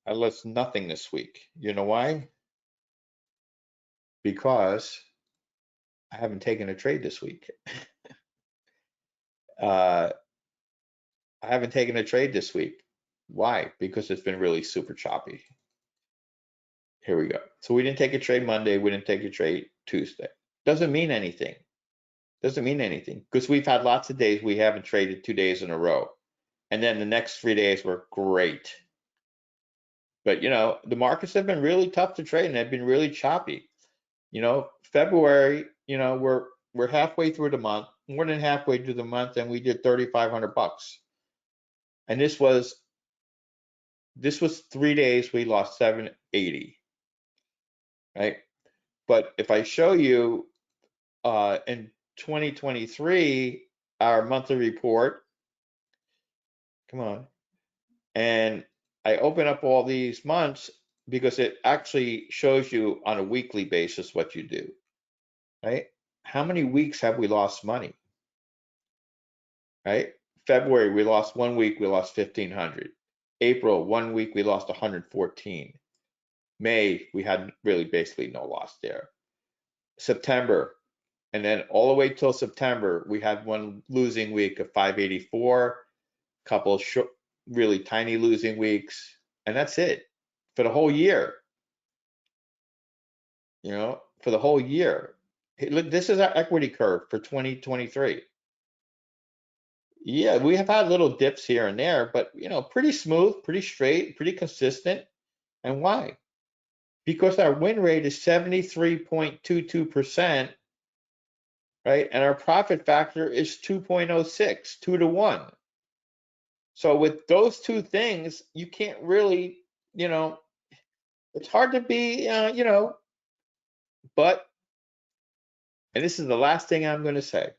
I lost nothing this week. You know why? Because I haven't taken a trade this week. I haven't taken a trade this week. Why? Because it's been really super choppy. Here we go. So we didn't take a trade Monday. We didn't take a trade Tuesday. Doesn't mean anything. Doesn't mean anything because we've had lots of days we haven't traded 2 days in a row. And then the next 3 days were great. But, the markets have been really tough to trade and they've been really choppy. February, we're halfway through the month, more than halfway through the month, and we did $3,500. And this was 3 days we lost 780, right? But if I show you in 2023 our monthly report, come on, and I open up all these months because it actually shows you on a weekly basis what you do, right? How many weeks have we lost money, right? February, we lost 1 week, we lost 1,500. April, 1 week, we lost 114. May, we had really basically no loss there. September, and then all the way till September, we had one losing week of 584, couple short, really tiny losing weeks, and that's it for the whole year. For the whole year. Hey, look, this is our equity curve for 2023. Yeah, we have had little dips here and there, but pretty smooth, pretty straight, pretty consistent. And why? Because our win rate is 73.22%, right? And our profit factor is 2.06, 2 to 1. So with those two things, you can't really, it's hard to be, but, and this is the last thing I'm going to say.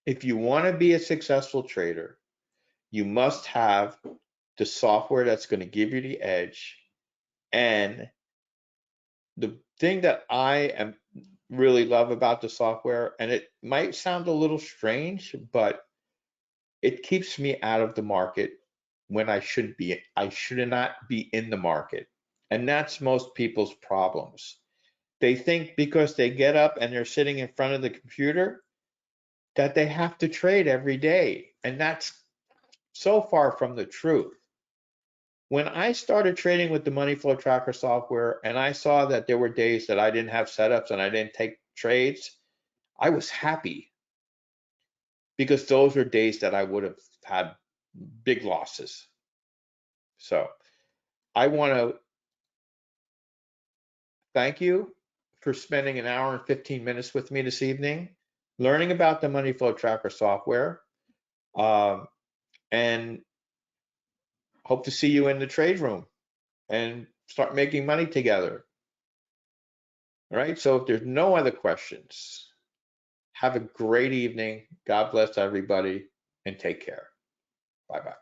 If you want to be a successful trader, you must have the software that's going to give you the edge. And the thing that I really love about the software, and it might sound a little strange, but it keeps me out of the market when I should not be in the market. And that's most people's problems. They think because they get up and they're sitting in front of the computer that they have to trade every day. And that's so far from the truth. When I started trading with the Money Flow Tracker software and I saw that there were days that I didn't have setups and I didn't take trades, I was happy because those were days that I would have had big losses. So I want to thank you for spending an hour and 15 minutes with me this evening, learning about the Money Flow Tracker software, and hope to see you in the trade room and start making money together. All right, so if there's no other questions, have a great evening. God bless everybody and take care. Bye-bye.